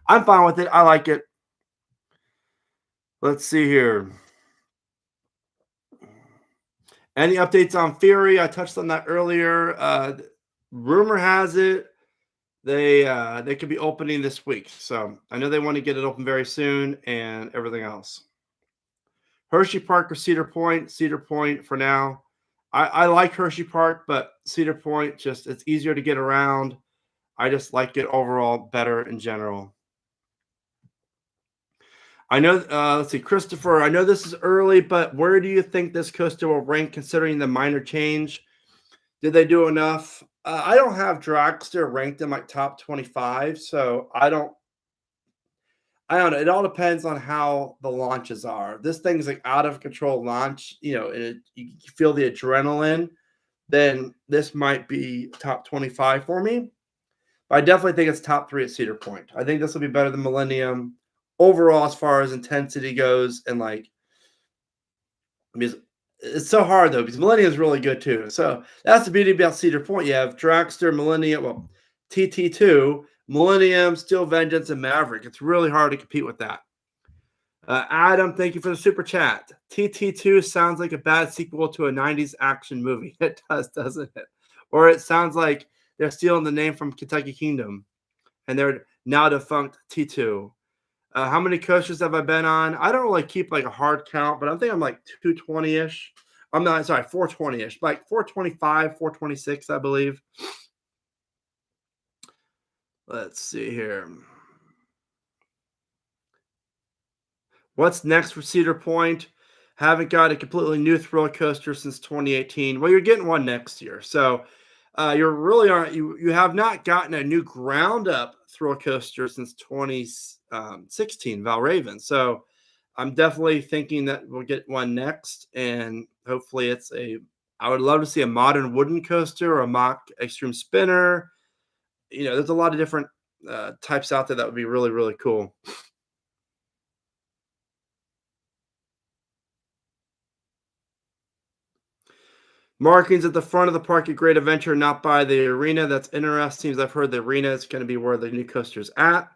S1: I'm fine with it. I like it. Let's see here. Any updates on Fury? I touched on that earlier. Rumor has it they could be opening this week. So I know they want to get it open very soon and everything else. Hershey Park or Cedar Point? Cedar Point for now. I like Hershey Park, but Cedar Point, it's easier to get around. I just like it overall better in general. I know, let's see, Christopher, I know this is early, but where do you think this coaster will rank considering the minor change? Did they do enough? I don't have Dragster ranked in my top 25, so I don't know. It all depends on how the launches are. This thing's like out of control launch, and you feel the adrenaline, then this might be top 25 for me. But I definitely think it's top 3 at Cedar Point. I think this will be better than Millennium overall as far as intensity goes and like I mean, it's so hard though because Millennium is really good too. So that's the beauty about Cedar Point. You have Dragster, Millennium, well, TT2, Millennium, Steel Vengeance, and Maverick. It's really hard to compete with that. Adam, thank you for the super chat. TT2 sounds like a bad sequel to a 90s action movie. It does, doesn't it? Or it sounds like they're stealing the name from Kentucky Kingdom and they're now defunct T2. How many coasters have I been on? I don't really keep like a hard count, but I think I'm like 220 ish. I'm not sorry, 420 ish, like 425, 426, I believe. Let's see here. What's next for Cedar Point? Haven't got a completely new thrill coaster since 2018. Well, you're getting one next year, so you're really aren't you have not gotten a new ground up thrill coaster since 2016 Valraven. So I'm definitely thinking that we'll get one next, and hopefully it's a. I would love to see a modern wooden coaster or a mock extreme spinner. There's a lot of different types out there that would be really really cool. Markings at the front of the park at Great Adventure, not by the arena. That's interesting. As I've heard the arena is going to be where the new coaster's at.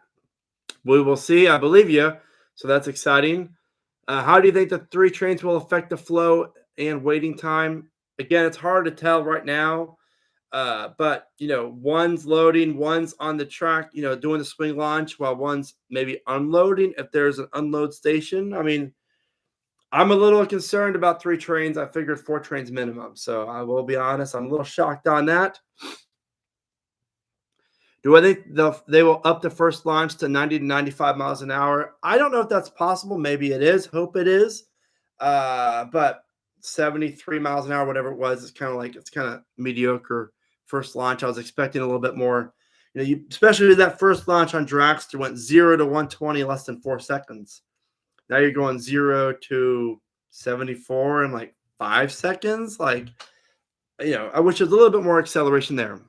S1: We will see. I believe you. So that's exciting. How do you think the three trains will affect the flow and waiting time? Again, it's hard to tell right now. But one's loading, one's on the track, doing the swing launch while one's maybe unloading if there's an unload station. I mean, I'm a little concerned about three trains. I figured four trains minimum. So I will be honest, I'm a little shocked on that. Do I think they will up the first launch to 90 to 95 miles an hour? I don't know if that's possible. Maybe it is. Hope it is. But 73 miles an hour, whatever it was, it's kind of mediocre first launch. I was expecting a little bit more. Especially that first launch on Dragster went 0 to 120 in less than 4 seconds. Now you're going 0 to 74 in like 5 seconds. I wish there's a little bit more acceleration there.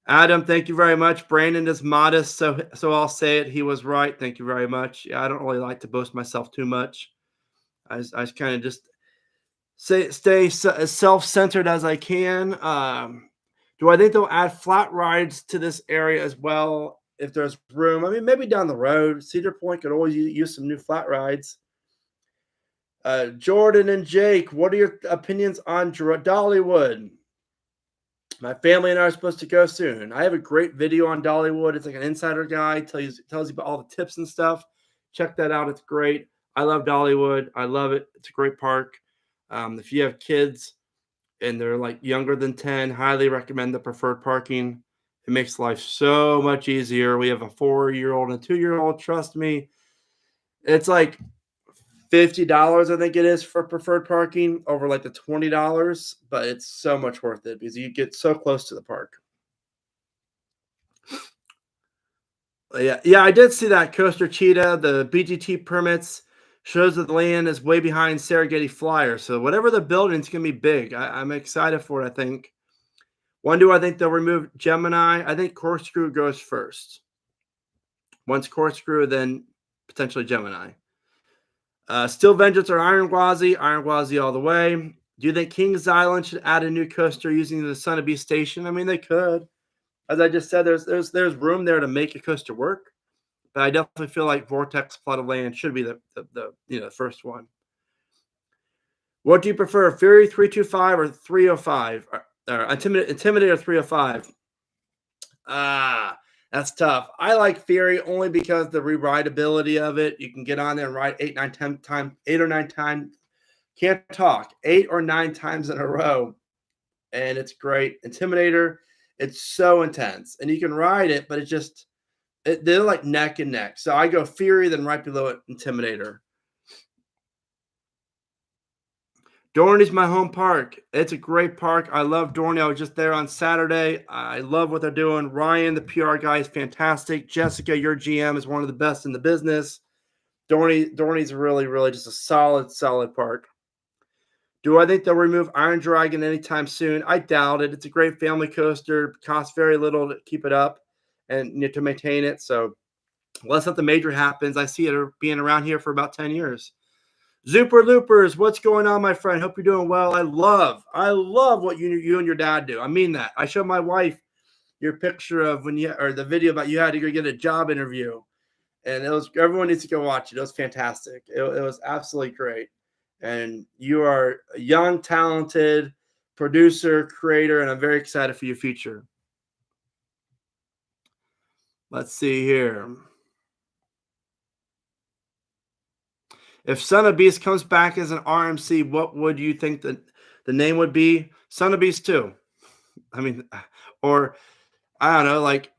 S1: Adam, thank you very much. Brandon is modest, so I'll say it. He was right. Thank you very much. Yeah, I don't really like to boast myself too much. I kind of just stay as self-centered as I can. Do I think they'll add flat rides to this area as well if there's room? I mean, maybe down the road. Cedar Point could always use some new flat rides. Jordan and Jake, what are your opinions on Dollywood? My family and I are supposed to go soon. I have a great video on Dollywood. It's like an insider guide, tells you about all the tips and stuff. Check that out. It's great. I love Dollywood. I love it. It's a great park. If you have kids and they're like younger than 10, highly recommend the preferred parking. It makes life so much easier. We have a 4-year-old and a 2-year-old. Trust me. It's like $50, I think it is, for preferred parking over like the $20, but it's so much worth it because you get so close to the park. Yeah, I did see that Coaster Cheetah. The BGT permits shows that the land is way behind Serengeti Flyer. So whatever they're building, it's gonna be big. I'm excited for it. I think. When do I think they'll remove Gemini? I think Corkscrew goes first. Once Corkscrew, then potentially Gemini. Steel Vengeance or Iron Gwazi? Iron Gwazi all the way. Do you think Kings Island should add a new coaster using the Sunapee Station? I mean, they could. As I just said, there's room there to make a coaster work. But I definitely feel like Vortex Flooded Land should be the first one. What do you prefer, Fury 325 or 305? Or Intimidator 305? That's tough. I like Fury only because the rewritability of it. You can get on there and ride 8 or 9 times. Can't talk 8 or 9 times in a row, and it's great. Intimidator, it's so intense, and you can ride it, but they're like neck and neck. So I go Fury, then right below it, Intimidator. Dorney's my home park. It's a great park. I love Dorney. I was just there on Saturday. I love what they're doing. Ryan, the PR guy, is fantastic. Jessica, your GM, is one of the best in the business. Dorney's really, really just a solid park. Do I think they'll remove Iron Dragon anytime soon? I doubt it. It's a great family coaster. Costs very little to keep it up and to maintain it. So unless something major happens, I see it being around here for about 10 years. Zooper Loopers, what's going on, my friend? Hope you're doing well. I love what you and your dad do. I mean that. I showed my wife your picture of when you or the video about you had to go get a job interview, and it was everyone needs to go watch it. It was fantastic. It was absolutely great. And you are a young, talented producer, creator, and I'm very excited for your future. Let's see here. If Son of Beast comes back as an RMC, what would you think the name would be? Son of Beast 2. I mean, or I don't know, like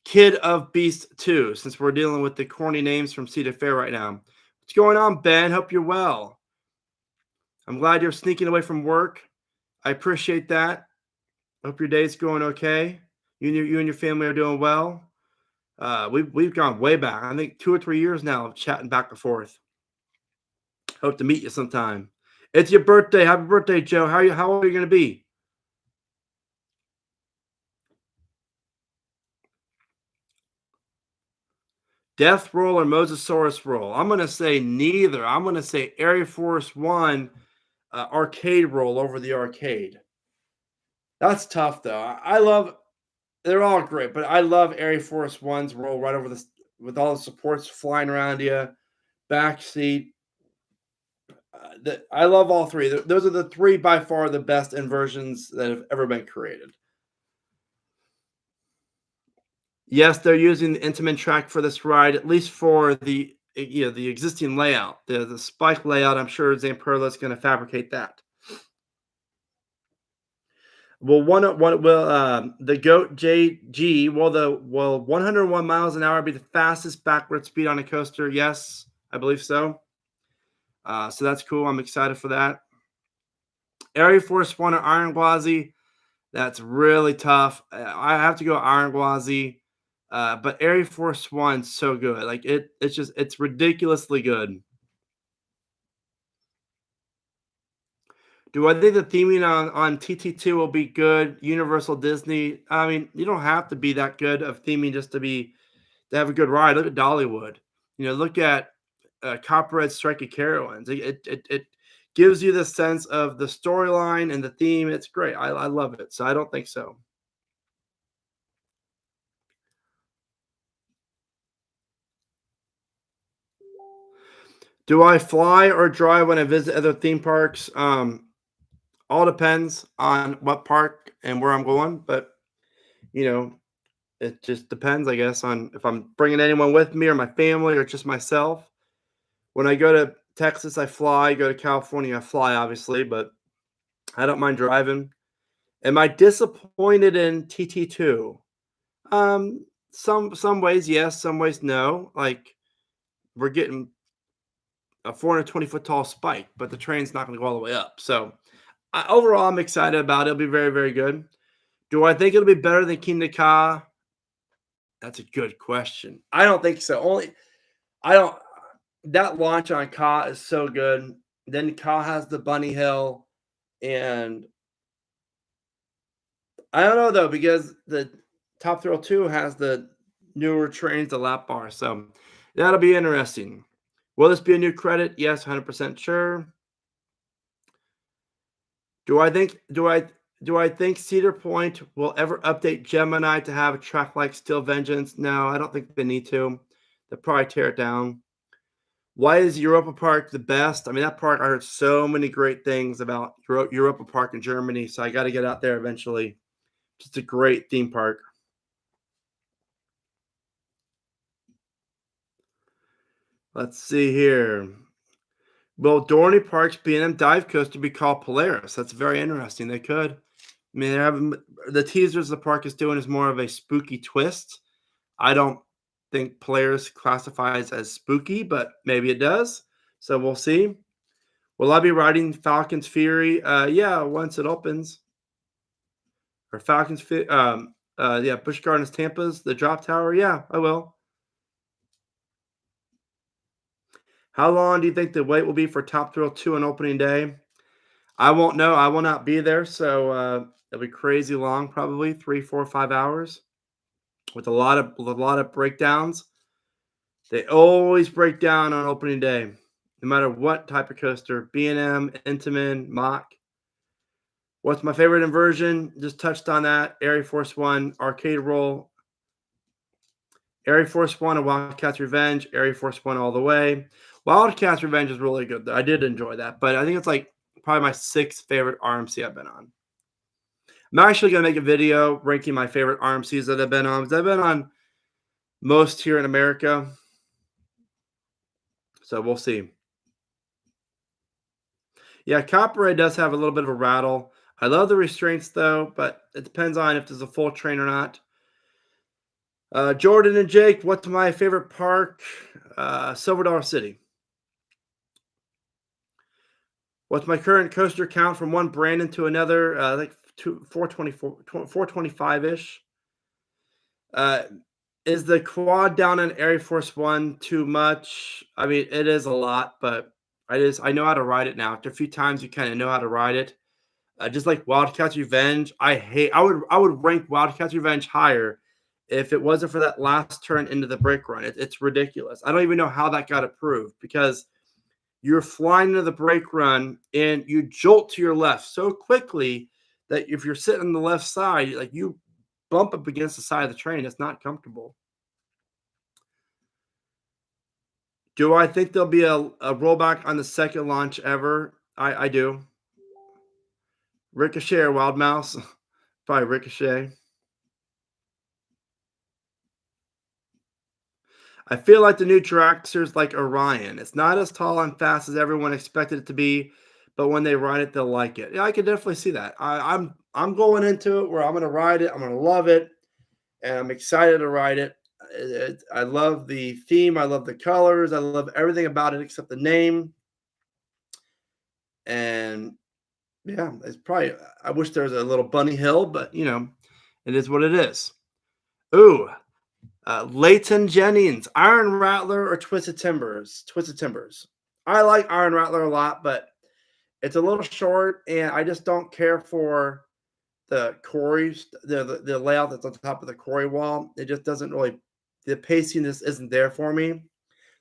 S1: Kid of Beast 2, since we're dealing with the corny names from Cedar Fair right now. What's going on, Ben? Hope you're well. I'm glad you're sneaking away from work. I appreciate that. Hope your day's going okay. You and your family are doing well. We've gone way back. I think 2 or 3 years now of chatting back and forth. Hope to meet you sometime. It's your birthday. Happy birthday, Joe. How old are you gonna be? Death roll or Mosasaurus roll? I'm gonna say neither. I'm gonna say Air Force One arcade roll over the arcade. That's tough though. I love they're all great, but I love Air Force One's roll right over this with all the supports flying around you, back seat. I love all three. Those are the three by far the best inversions that have ever been created. Yes, they're using the Intamin track for this ride, at least for the existing layout, the spike layout. I'm sure Zamperla is going to fabricate that. Well, one will the Goat JG will 101 miles an hour be the fastest backward speed on a coaster? Yes, I believe so. So that's cool. I'm excited for that. Air Force One or Iron Gwazi, that's really tough. I have to go Iron Gwazi, but Air Force One's so good. Like it's ridiculously good. Do I think the theming on TT2 will be good? Universal Disney. I mean, you don't have to be that good of theming just to have a good ride. Look at Dollywood. Look at Copperhead Strike of Carowinds. It gives you the sense of the storyline and the theme. It's great. I love it. So I don't think so. Do I fly or drive when I visit other theme parks? All depends on what park and where I'm going, but you know, it just depends, I guess, on if I'm bringing anyone with me or my family or just myself. When I go to Texas, I fly. Go to California, I fly, obviously, but I don't mind driving. Am I disappointed in TT2? Some ways yes, some ways no. Like we're getting a 420-foot tall spike, but the train's not going to go all the way up. So overall, I'm excited about it. It'll be very, very good. Do I think it'll be better than Kingda Ka? That's a good question. I don't think so. I don't. That launch on Ka is so good. Then Ka has the bunny hill, and I don't know though because the Top Thrill 2 has the newer trains, the lap bar. So that'll be interesting. Will this be a new credit? Yes, 100% sure. Do I think Cedar Point will ever update Gemini to have a track like Steel Vengeance? No, I don't think they need to. They'll probably tear it down. Why is Europa Park the best? I mean, that park, I heard so many great things about Europa Park in Germany, so I got to get out there eventually. Just a great theme park. Let's see here. Will Dorney Park's B&M dive coaster be called Polaris? That's very interesting. They could. I mean, they're having the teasers the park is doing is more of a spooky twist. I don't think Polaris classifies as spooky, but maybe it does. So we'll see. Will I be riding Falcon's Fury? Yeah, once it opens. Or Falcon's Fury. Yeah, Busch Gardens Tampa's the drop tower. Yeah, I will. How long do you think the wait will be for Top Thrill 2 on opening day? I won't know. I will not be there, so it'll be crazy long, probably 3, 4, 5 hours, with a lot of breakdowns. They always break down on opening day. no matter what type of coaster, B&M, Intamin, Mach. What's my favorite inversion? Just touched on that. Air Force One, Arcade Roll, Air Force One, and Wildcats Revenge. Air Force One all the way. Wildcats Revenge is really good, though. I did enjoy that, but I think it's like probably my sixth favorite RMC I've been on. I'm actually going to make a video ranking my favorite RMCs that I've been on. Because I've been on most here in America. So we'll see. Yeah, Copperhead does have a little bit of a rattle. I love the restraints, though, but it depends on if there's a full train or not. Jordan and Jake, what's my favorite park? Silver Dollar City. What's my current coaster count from one Brandon to another? Like 425-ish. Is the quad down on Air Force One too much? I mean, it is a lot, but I know how to ride it now. After a few times, you kind of know how to ride it. Just like Wildcats Revenge, I would rank Wildcats Revenge higher if it wasn't for that last turn into the brake run. It's ridiculous. I don't even know how that got approved because you're flying into the brake run and you jolt to your left so quickly that if you're sitting on the left side, like you bump up against the side of the train. It's not comfortable. Do I think there'll be a rollback on the second launch ever? I do. Ricochet or Wild Mouse? Probably Ricochet. I feel like the new Dragster's like Orion. It's not as tall and fast as everyone expected it to be, but when they ride it, they'll like it. Yeah, I can definitely see that. I'm going into it where I'm going to ride it. I'm going to love it, and I'm excited to ride it. I love the theme. I love the colors. I love everything about it except the name. And yeah, it's probably. I wish there was a little bunny hill, but it is what it is. Ooh, Leighton Jennings, Iron Rattler or Twisted Timbers? Twisted Timbers. I like Iron Rattler a lot, but it's a little short, and I just don't care for the quarries, the layout that's on top of the quarry wall. It just doesn't really. The pacing just isn't there for me.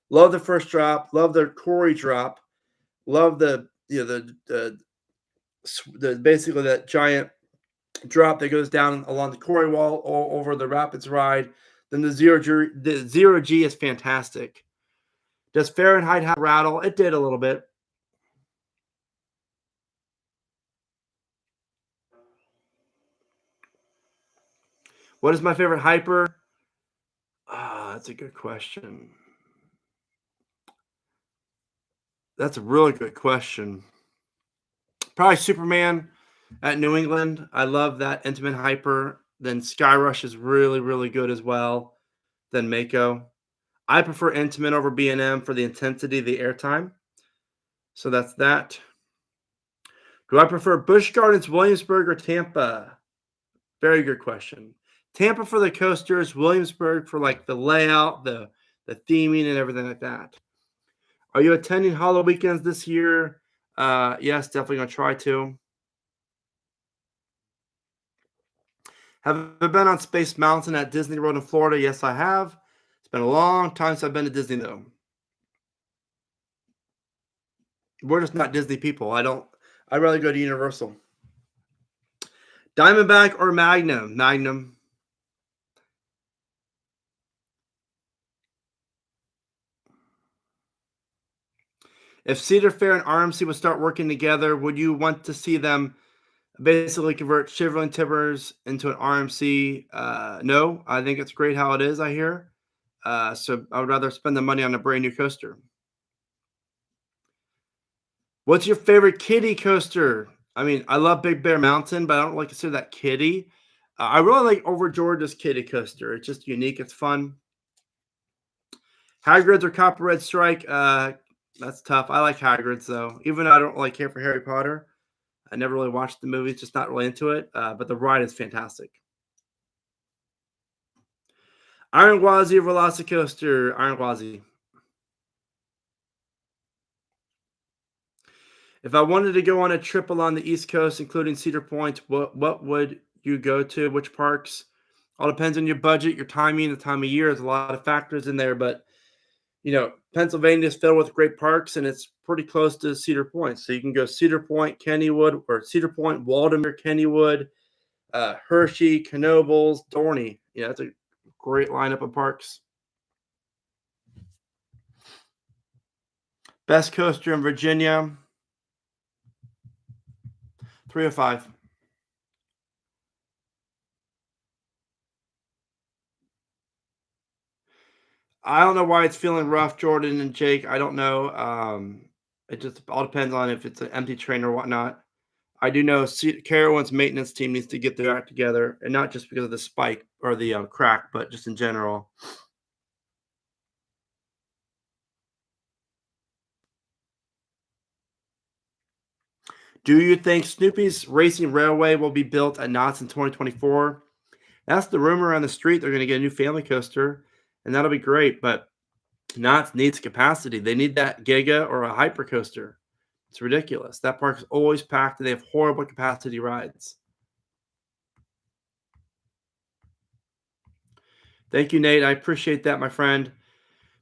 S1: Love the first drop. Love the quarry drop. Love the basically that giant drop that goes down along the quarry wall over the rapids ride. Then the zero G is fantastic. Does Fahrenheit have rattle? It did a little bit. What is my favorite hyper? That's a good question. That's a really good question. Probably Superman at New England. I love that Intamin hyper. Then Skyrush is really, really good as well. Then Mako. I prefer Intamin over B&M for the intensity of the airtime. So that's that. Do I prefer Busch Gardens, Williamsburg, or Tampa? Very good question. Tampa for the coasters, Williamsburg for like the layout, the theming, and everything like that. Are you attending Hollow Weekends this year? Yes, definitely gonna try to. Have I been on Space Mountain at Disney World in Florida? Yes, I have. It's been a long time since I've been to Disney though. We're just not Disney people. I'd rather go to Universal. Diamondback or Magnum? Magnum. If Cedar Fair and RMC would start working together, would you want to see them basically convert Shivering Timbers into an RMC? No, I think it's great how it is, I hear. So I would rather spend the money on a brand new coaster. What's your favorite kiddie coaster? I mean, I love Big Bear Mountain, but I don't like consider that kiddie. I really like Over Georgia's kiddie coaster. It's just unique. It's fun. Hagrid's or Copperhead Strike? That's tough. I like Hagrid's, though. Even though I don't really care for Harry Potter. I never really watched the movies, just not really into it. But the ride is fantastic. Iron Gwazi or Velocicoaster? Iron Gwazi. If I wanted to go on a trip along the East Coast, including Cedar Point, what would you go to? Which parks? All depends on your budget, your timing, the time of year. There's a lot of factors in there, but Pennsylvania is filled with great parks, and it's pretty close to Cedar Point. So you can go Cedar Point, Kennywood, or Cedar Point, Waldemere, Kennywood, Hershey, Knoebels, Dorney. Yeah, that's a great lineup of parks. Best coaster in Virginia, 305. I don't know why it's feeling rough, Jordan and Jake. I don't know. It just all depends on if it's an empty train or whatnot. I do know Carowinds maintenance team needs to get their act together, and not just because of the spike or the crack, but just in general. Do you think Snoopy's Racing Railway will be built at Knott's in 2024? That's the rumor on the street. They're going to get a new family coaster, and that'll be great. But Knott's needs capacity. They need that Giga or a Hyper coaster. It's ridiculous. That park's always packed, and they have horrible capacity rides. Thank you, Nate. I appreciate that, my friend.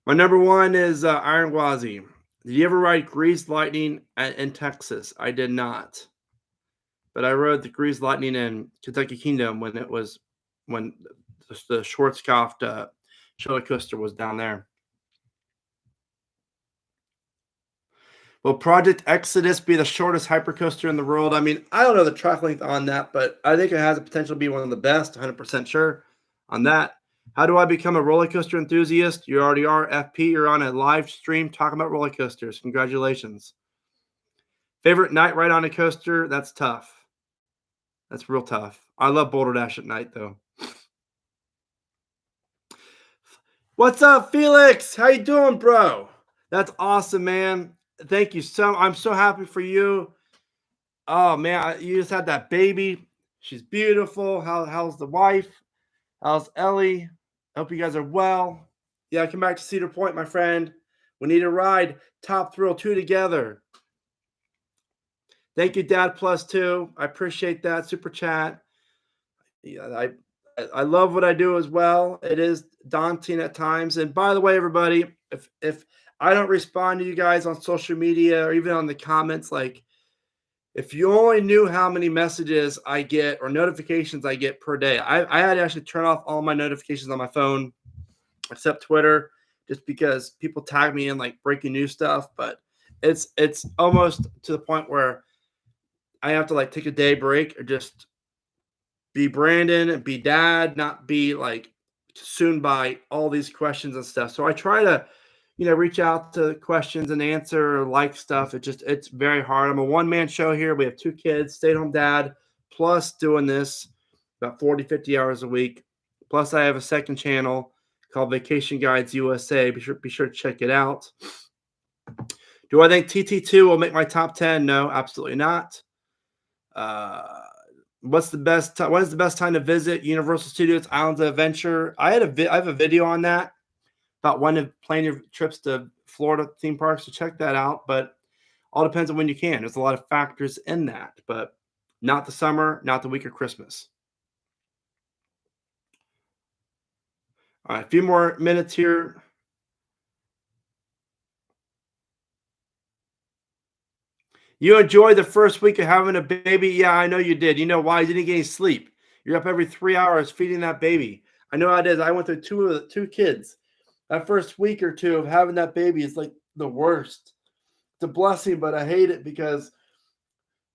S1: My number one is Iron Gwazi. Did you ever ride Greased Lightning in Texas? I did not. But I rode the Greased Lightning in Kentucky Kingdom when the Schwarzkopf shuttle coaster was down there. Will Project Exodus be the shortest hypercoaster in the world? I mean, I don't know the track length on that, but I think it has the potential to be one of the best, 100% sure on that. How do I become a roller coaster enthusiast? You already are. FP, you're on a live stream talking about roller coasters. Congratulations. Favorite night ride on a coaster? That's tough. That's real tough. I love Boulder Dash at night, though. What's up, Felix? How you doing, bro? That's awesome, man. Thank you I'm so happy for you. Oh man, you just had that baby. She's beautiful. How's the wife? How's Ellie? Hope you guys are well. Yeah, come back to Cedar Point, my friend. We need a ride. Top Thrill 2 together. Thank you, Dad Plus 2. I appreciate that. Super chat. Yeah, I love what I do as well. It is daunting at times. And by the way, everybody, if I don't respond to you guys on social media or even on the comments, like if you only knew how many messages I get or notifications I get per day, I had to actually turn off all my notifications on my phone except Twitter, just because people tag me in like breaking news stuff. But it's almost to the point where I have to like take a day break or just be Brandon and be dad, not be like consumed by all these questions and stuff. So I try to, reach out to questions and answer or like stuff. It's very hard. I'm a one-man show here. We have 2 kids, stay-at-home dad, plus doing this about 40, 50 hours a week. Plus I have a second channel called Vacation Guides USA. Be sure to check it out. Do I think TT2 will make my top 10? No, absolutely not. What's the best when is the best time to visit Universal Studios Islands of Adventure? I have a video on that about when to plan your trips to Florida theme parks, so check that out. But all depends on when you can. There's a lot of factors in that, but not the summer, not the week of Christmas. All right, a few more minutes here. You enjoyed the first week of having a baby? Yeah, I know you did. You know why? You didn't get any sleep. You're up every 3 hours feeding that baby. I know I did. I went through two kids. That first week or two of having that baby is like the worst. It's a blessing, but I hate it because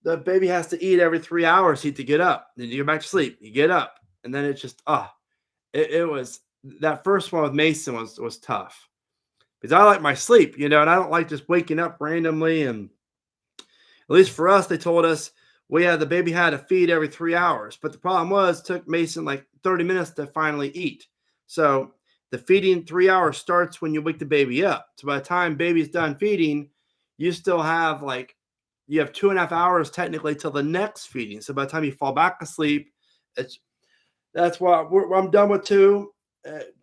S1: the baby has to eat every 3 hours to get up. Then you go back to sleep. You get up. And then it's just, it was that first one with Mason was tough. Because I like my sleep, and I don't like just waking up randomly. And at least for us, they told us the baby had to feed every 3 hours. But the problem was it took Mason like 30 minutes to finally eat. So the feeding 3 hours starts when you wake the baby up. So by the time baby's done feeding, you still have you have 2.5 hours technically till the next feeding. So by the time you fall back asleep, that's why I'm done with 2.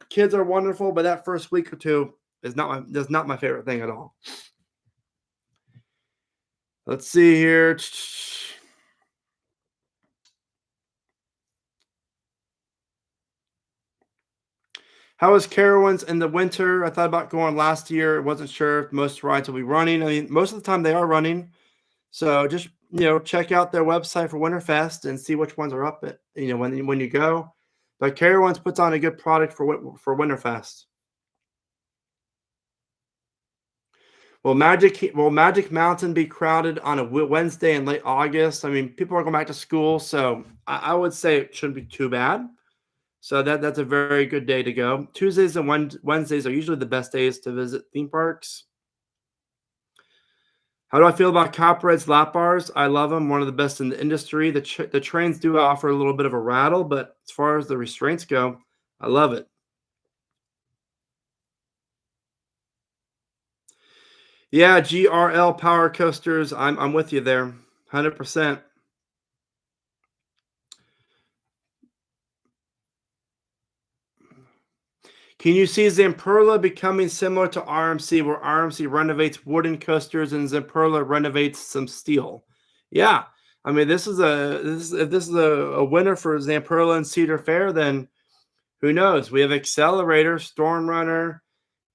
S1: Kids are wonderful, but that first week or 2 is not my favorite thing at all. Let's see here. How was Carowinds in the winter? I thought about going last year. Wasn't sure if most rides will be running. I mean, most of the time they are running. So just check out their website for Winterfest and see which ones are up. At when you go. But Carowinds puts on a good product for Winterfest. Will Magic Mountain be crowded on a Wednesday in late August? I mean, people are going back to school, so I would say it shouldn't be too bad. So that's a very good day to go. Tuesdays and Wednesdays are usually the best days to visit theme parks. How do I feel about Copperhead's lap bars? I love them. One of the best in the industry. The trains do offer a little bit of a rattle, but as far as the restraints go, I love it. Yeah, GRL power coasters. I'm with you there, 100%. Can you see Zamperla becoming similar to RMC, where RMC renovates wooden coasters and Zamperla renovates some steel? Yeah, I mean if this is a winner for Zamperla and Cedar Fair, then who knows? We have Accelerator, Storm Runner,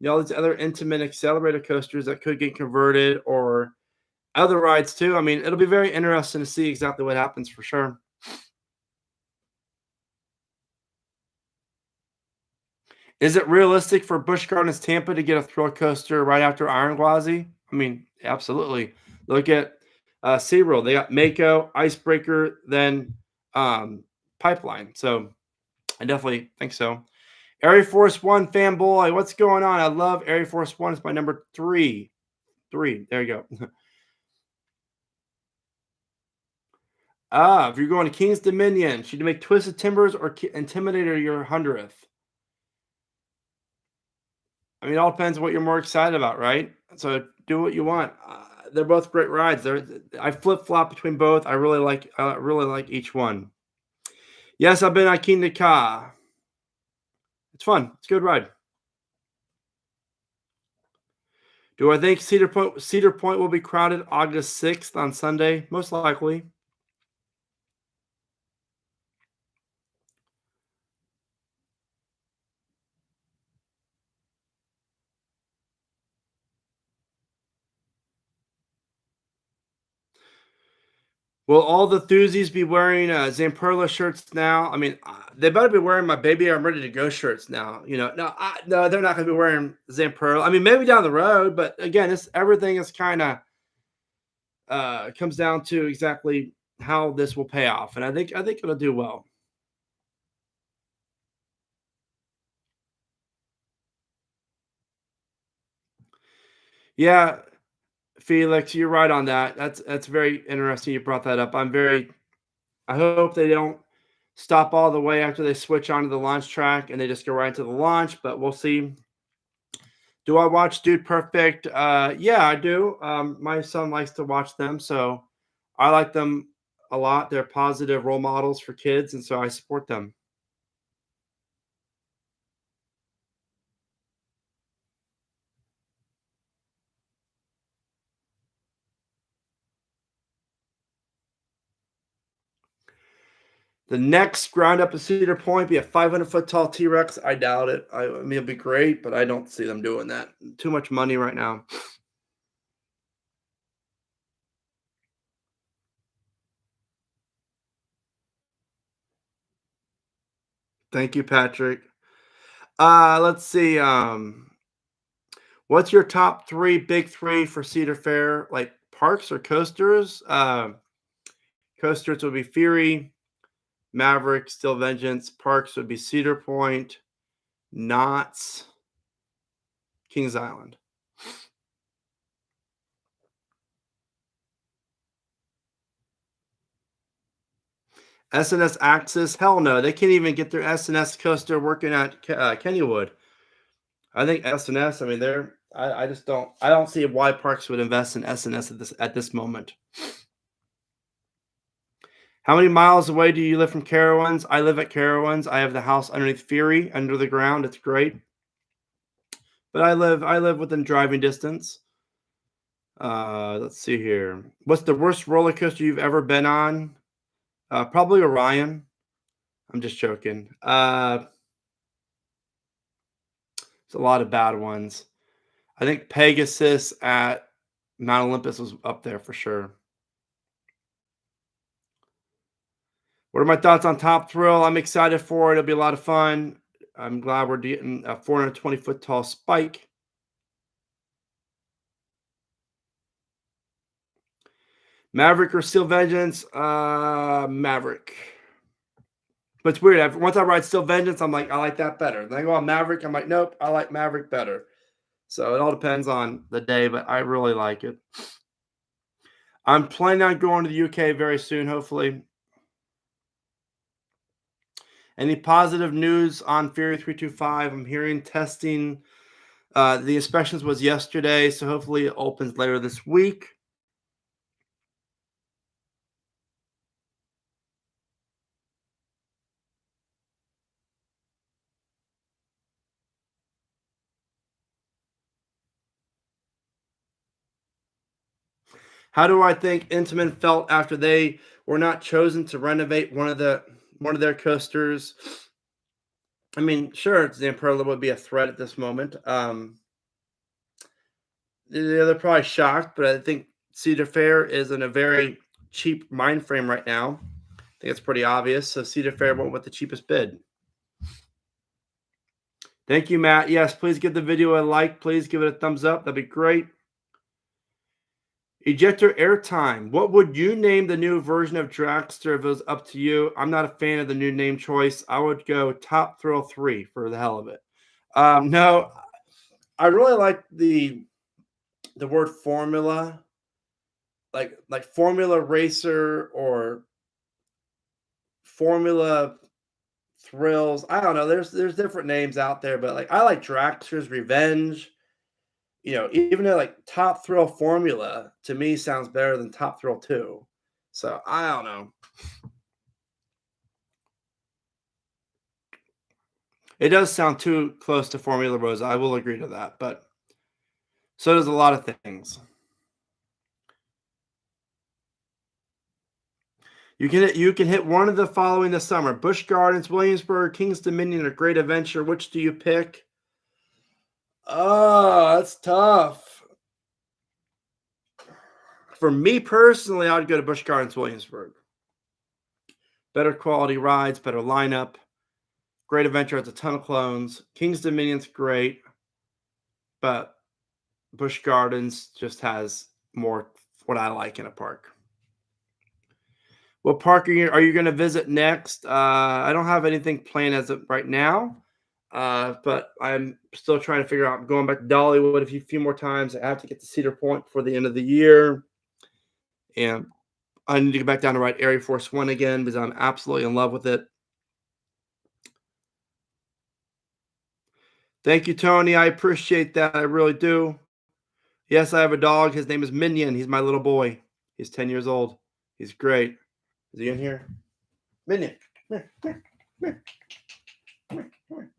S1: all these other intimate accelerator coasters that could get converted, or other rides too. I mean, it'll be very interesting to see exactly what happens for sure. Is it realistic for Busch Gardens Tampa to get a thrill coaster right after Iron Gwazi? I mean, absolutely. Look at SeaWorld. They got Mako, Icebreaker, then Pipeline. So I definitely think so. Air Force One fanboy, what's going on? I love Air Force One. It's my number three. Three. There you go. If you're going to King's Dominion, should you make Twisted Timbers or Intimidator your 100th? I mean, it all depends what you're more excited about, right? So do what you want. They're both great rides. I flip flop between both. I really like each one. Yes, I've been on Kingda Ka. It's fun. It's a good ride. Do I think Cedar Point will be crowded August 6th on Sunday? Most likely. Will all the Thuzies be wearing Zamperla shirts now? I mean, they better be wearing my Baby I'm Ready to Go shirts now. No, they're not going to be wearing Zamperla. I mean, maybe down the road, but again, everything is kind of comes down to exactly how this will pay off, and I think it'll do well. Yeah, Felix, you're right on that. That's very interesting. You brought that up. I hope they don't stop all the way after they switch onto the launch track and they just go right into the launch, but we'll see. Do I watch Dude Perfect? Yeah, I do. My son likes to watch them, so I like them a lot. They're positive role models for kids, and so I support them. The next ground up at Cedar Point be a 500-foot tall T Rex. I doubt it. I mean, it'd be great, but I don't see them doing that. Too much money right now. Thank you, Patrick. Let's see. What's your top three, big three for Cedar Fair? Like parks or coasters? Coasters would be Fury, Maverick, Still Vengeance. Parks would be Cedar Point, Knott's, Kings Island. SNS Axis? Hell no. They can't even get their SNS coaster working at Kennywood. I think SNS, I mean, I just don't see why Parks would invest in SNS at this moment. How many miles away do you live from Carowinds? I live at Carowinds. I have the house underneath Fury, under the ground. It's great. But I live within driving distance. Let's see here. What's the worst roller coaster you've ever been on? Probably Orion. I'm just joking. It's a lot of bad ones. I think Pegasus at Mount Olympus was up there for sure. What are my thoughts on Top Thrill? I'm excited for it. It'll be a lot of fun. I'm glad we're getting a 420-foot tall spike. Maverick or Steel Vengeance? Maverick. But it's weird. Once I ride Steel Vengeance, I'm like, I like that better. Then I go on Maverick, I'm like, nope, I like Maverick better. So it all depends on the day, but I really like it. I'm planning on going to the UK very soon, hopefully. Any positive news on Fury 325? I'm hearing testing. The inspections was yesterday, so hopefully it opens later this week. How do I think Intamin felt after they were not chosen to renovate one of their coasters? I mean, sure, the Imperla would be a threat at this moment. They're probably shocked, but I think Cedar Fair is in a very cheap mind frame right now. I think it's pretty obvious. So Cedar Fair went with the cheapest bid. Thank you, Matt. Yes, please give the video a like. Please give it a thumbs up. That'd be great. Ejector airtime. What would you name the new version of Dragster if it was up to you? I'm not a fan of the new name choice. I would go Top Thrill 3 for the hell of it. No, I really like the word formula, like Formula Racer or Formula Thrills. I don't know. There's different names out there, but like I like Dragster's Revenge. Even though like Top Thrill Formula to me sounds better than Top Thrill 2. So I don't know. It does sound too close to Formula Rosa. I will agree to that, but so does a lot of things. You can hit one of the following this summer: Busch Gardens, Williamsburg, King's Dominion, or Great Adventure. Which do you pick? Oh, that's tough. For me personally, I would go to Busch Gardens, Williamsburg. Better quality rides, better lineup. Great Adventure has a ton of clones. King's Dominion's great, but Busch Gardens just has more what I like in a park. What park are you going to visit next? I don't have anything planned as of right now, but I'm still trying to figure out. I'm going back to Dollywood a few more times. I have to get to Cedar Point before the end of the year, and I need to get back down to ride Air Force One again because I'm absolutely in love with it. Thank you, Tony. I appreciate that. I really do. Yes, I have a dog. His name is Minion. He's my little boy. He's 10 years old. He's great. Is he in here? Minion. Come here. Come here.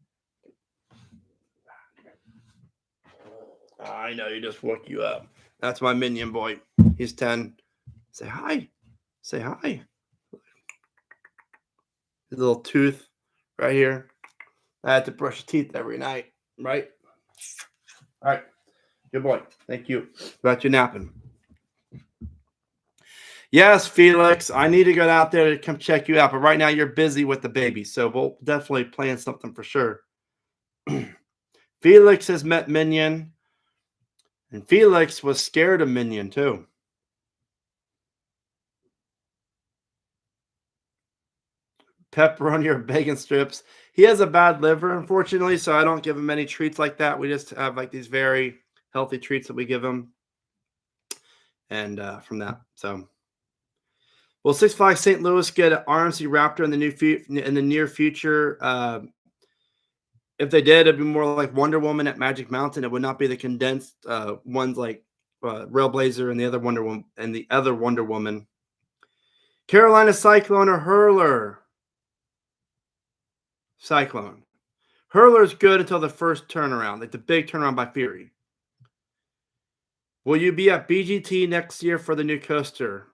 S1: I know, he just woke you up. That's my Minion boy. He's 10. Say hi. Say hi. His little tooth right here. I had to brush his teeth every night, right? All right. Good boy. Thank you. About you napping. Yes, Felix. I need to go out there to come check you out, but right now you're busy with the baby, so we'll definitely plan something for sure. Felix has met Minion, and Felix was scared of Minion too. Pepperoni or bacon strips. He has a bad liver, unfortunately, so I don't give him any treats like that. We just have like these very healthy treats that we give him, and from that, so. Will Six Flags St. Louis get an RMC Raptor in the near future? If they did, it'd be more like Wonder Woman at Magic Mountain. It would not be the condensed ones like Railblazer and the other Wonder Woman. Carolina Cyclone or Hurler? Cyclone. Hurler's good until the first turnaround, like the big turnaround by Fury. Will you be at BGT next year for the new coaster?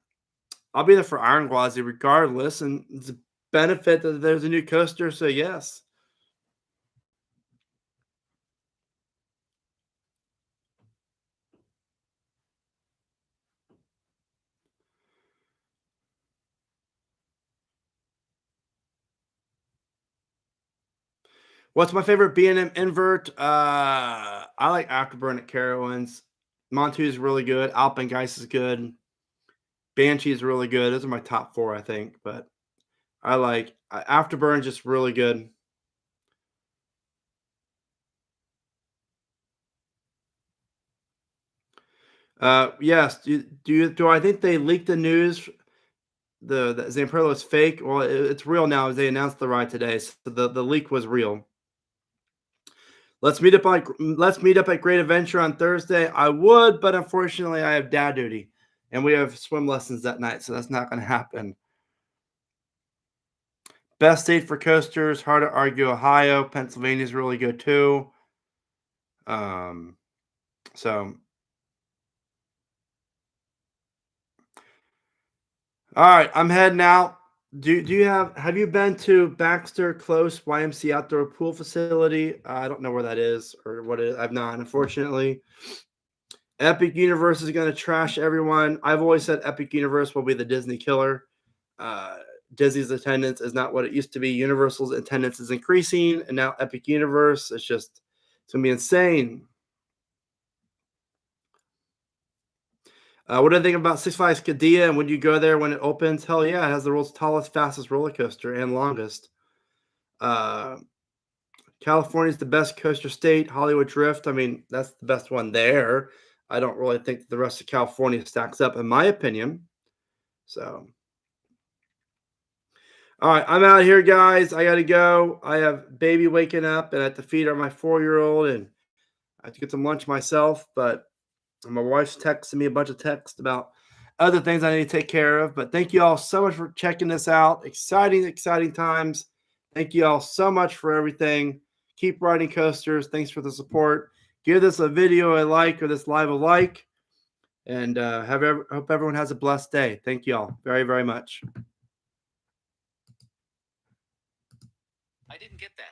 S1: I'll be there for Iron Gwazi regardless, and it's a benefit that there's a new coaster, so yes. What's my favorite B&M invert? I like Afterburn at Carowinds. Montu is really good. Alpengeist is good. Banshee is really good. Those are my top 4, I think. But I like Afterburn, just really good. Yes. Do I think they leaked the news? The Zamperla is fake. Well, it's real now, as they announced the ride today. So the leak was real. Let's meet up at Great Adventure on Thursday. I would, but unfortunately, I have dad duty, and we have swim lessons that night, so that's not going to happen. Best state for coasters, hard to argue. Ohio, Pennsylvania is really good too. So. All right, I'm heading out. Do you have you been to Baxter Close YMC outdoor pool facility? I don't know where that is or what it is. I've not, unfortunately. Epic Universe is going to trash everyone. I've always said Epic Universe will be the Disney killer. Disney's attendance is not what it used to be. Universal's attendance is increasing, and now Epic Universe, it's going to be insane. What do I think about Six Flags Qiddiya, and when you go there when it opens? Hell yeah, it has the world's tallest, fastest roller coaster and longest. California's the best coaster state. Hollywood Drift, I mean, that's the best one there. I don't really think the rest of California stacks up, in my opinion. So, all right, I'm out here, guys. I got to go. I have baby waking up, and I have to feed her my 4-year-old, and I have to get some lunch myself. But my wife's texting me a bunch of texts about other things I need to take care of. But thank you all so much for checking this out. Exciting, exciting times. Thank you all so much for everything. Keep riding coasters. Thanks for the support. Give this a video a like or this live a like. And hope everyone has a blessed day. Thank you all very, very much.
S3: I didn't get that.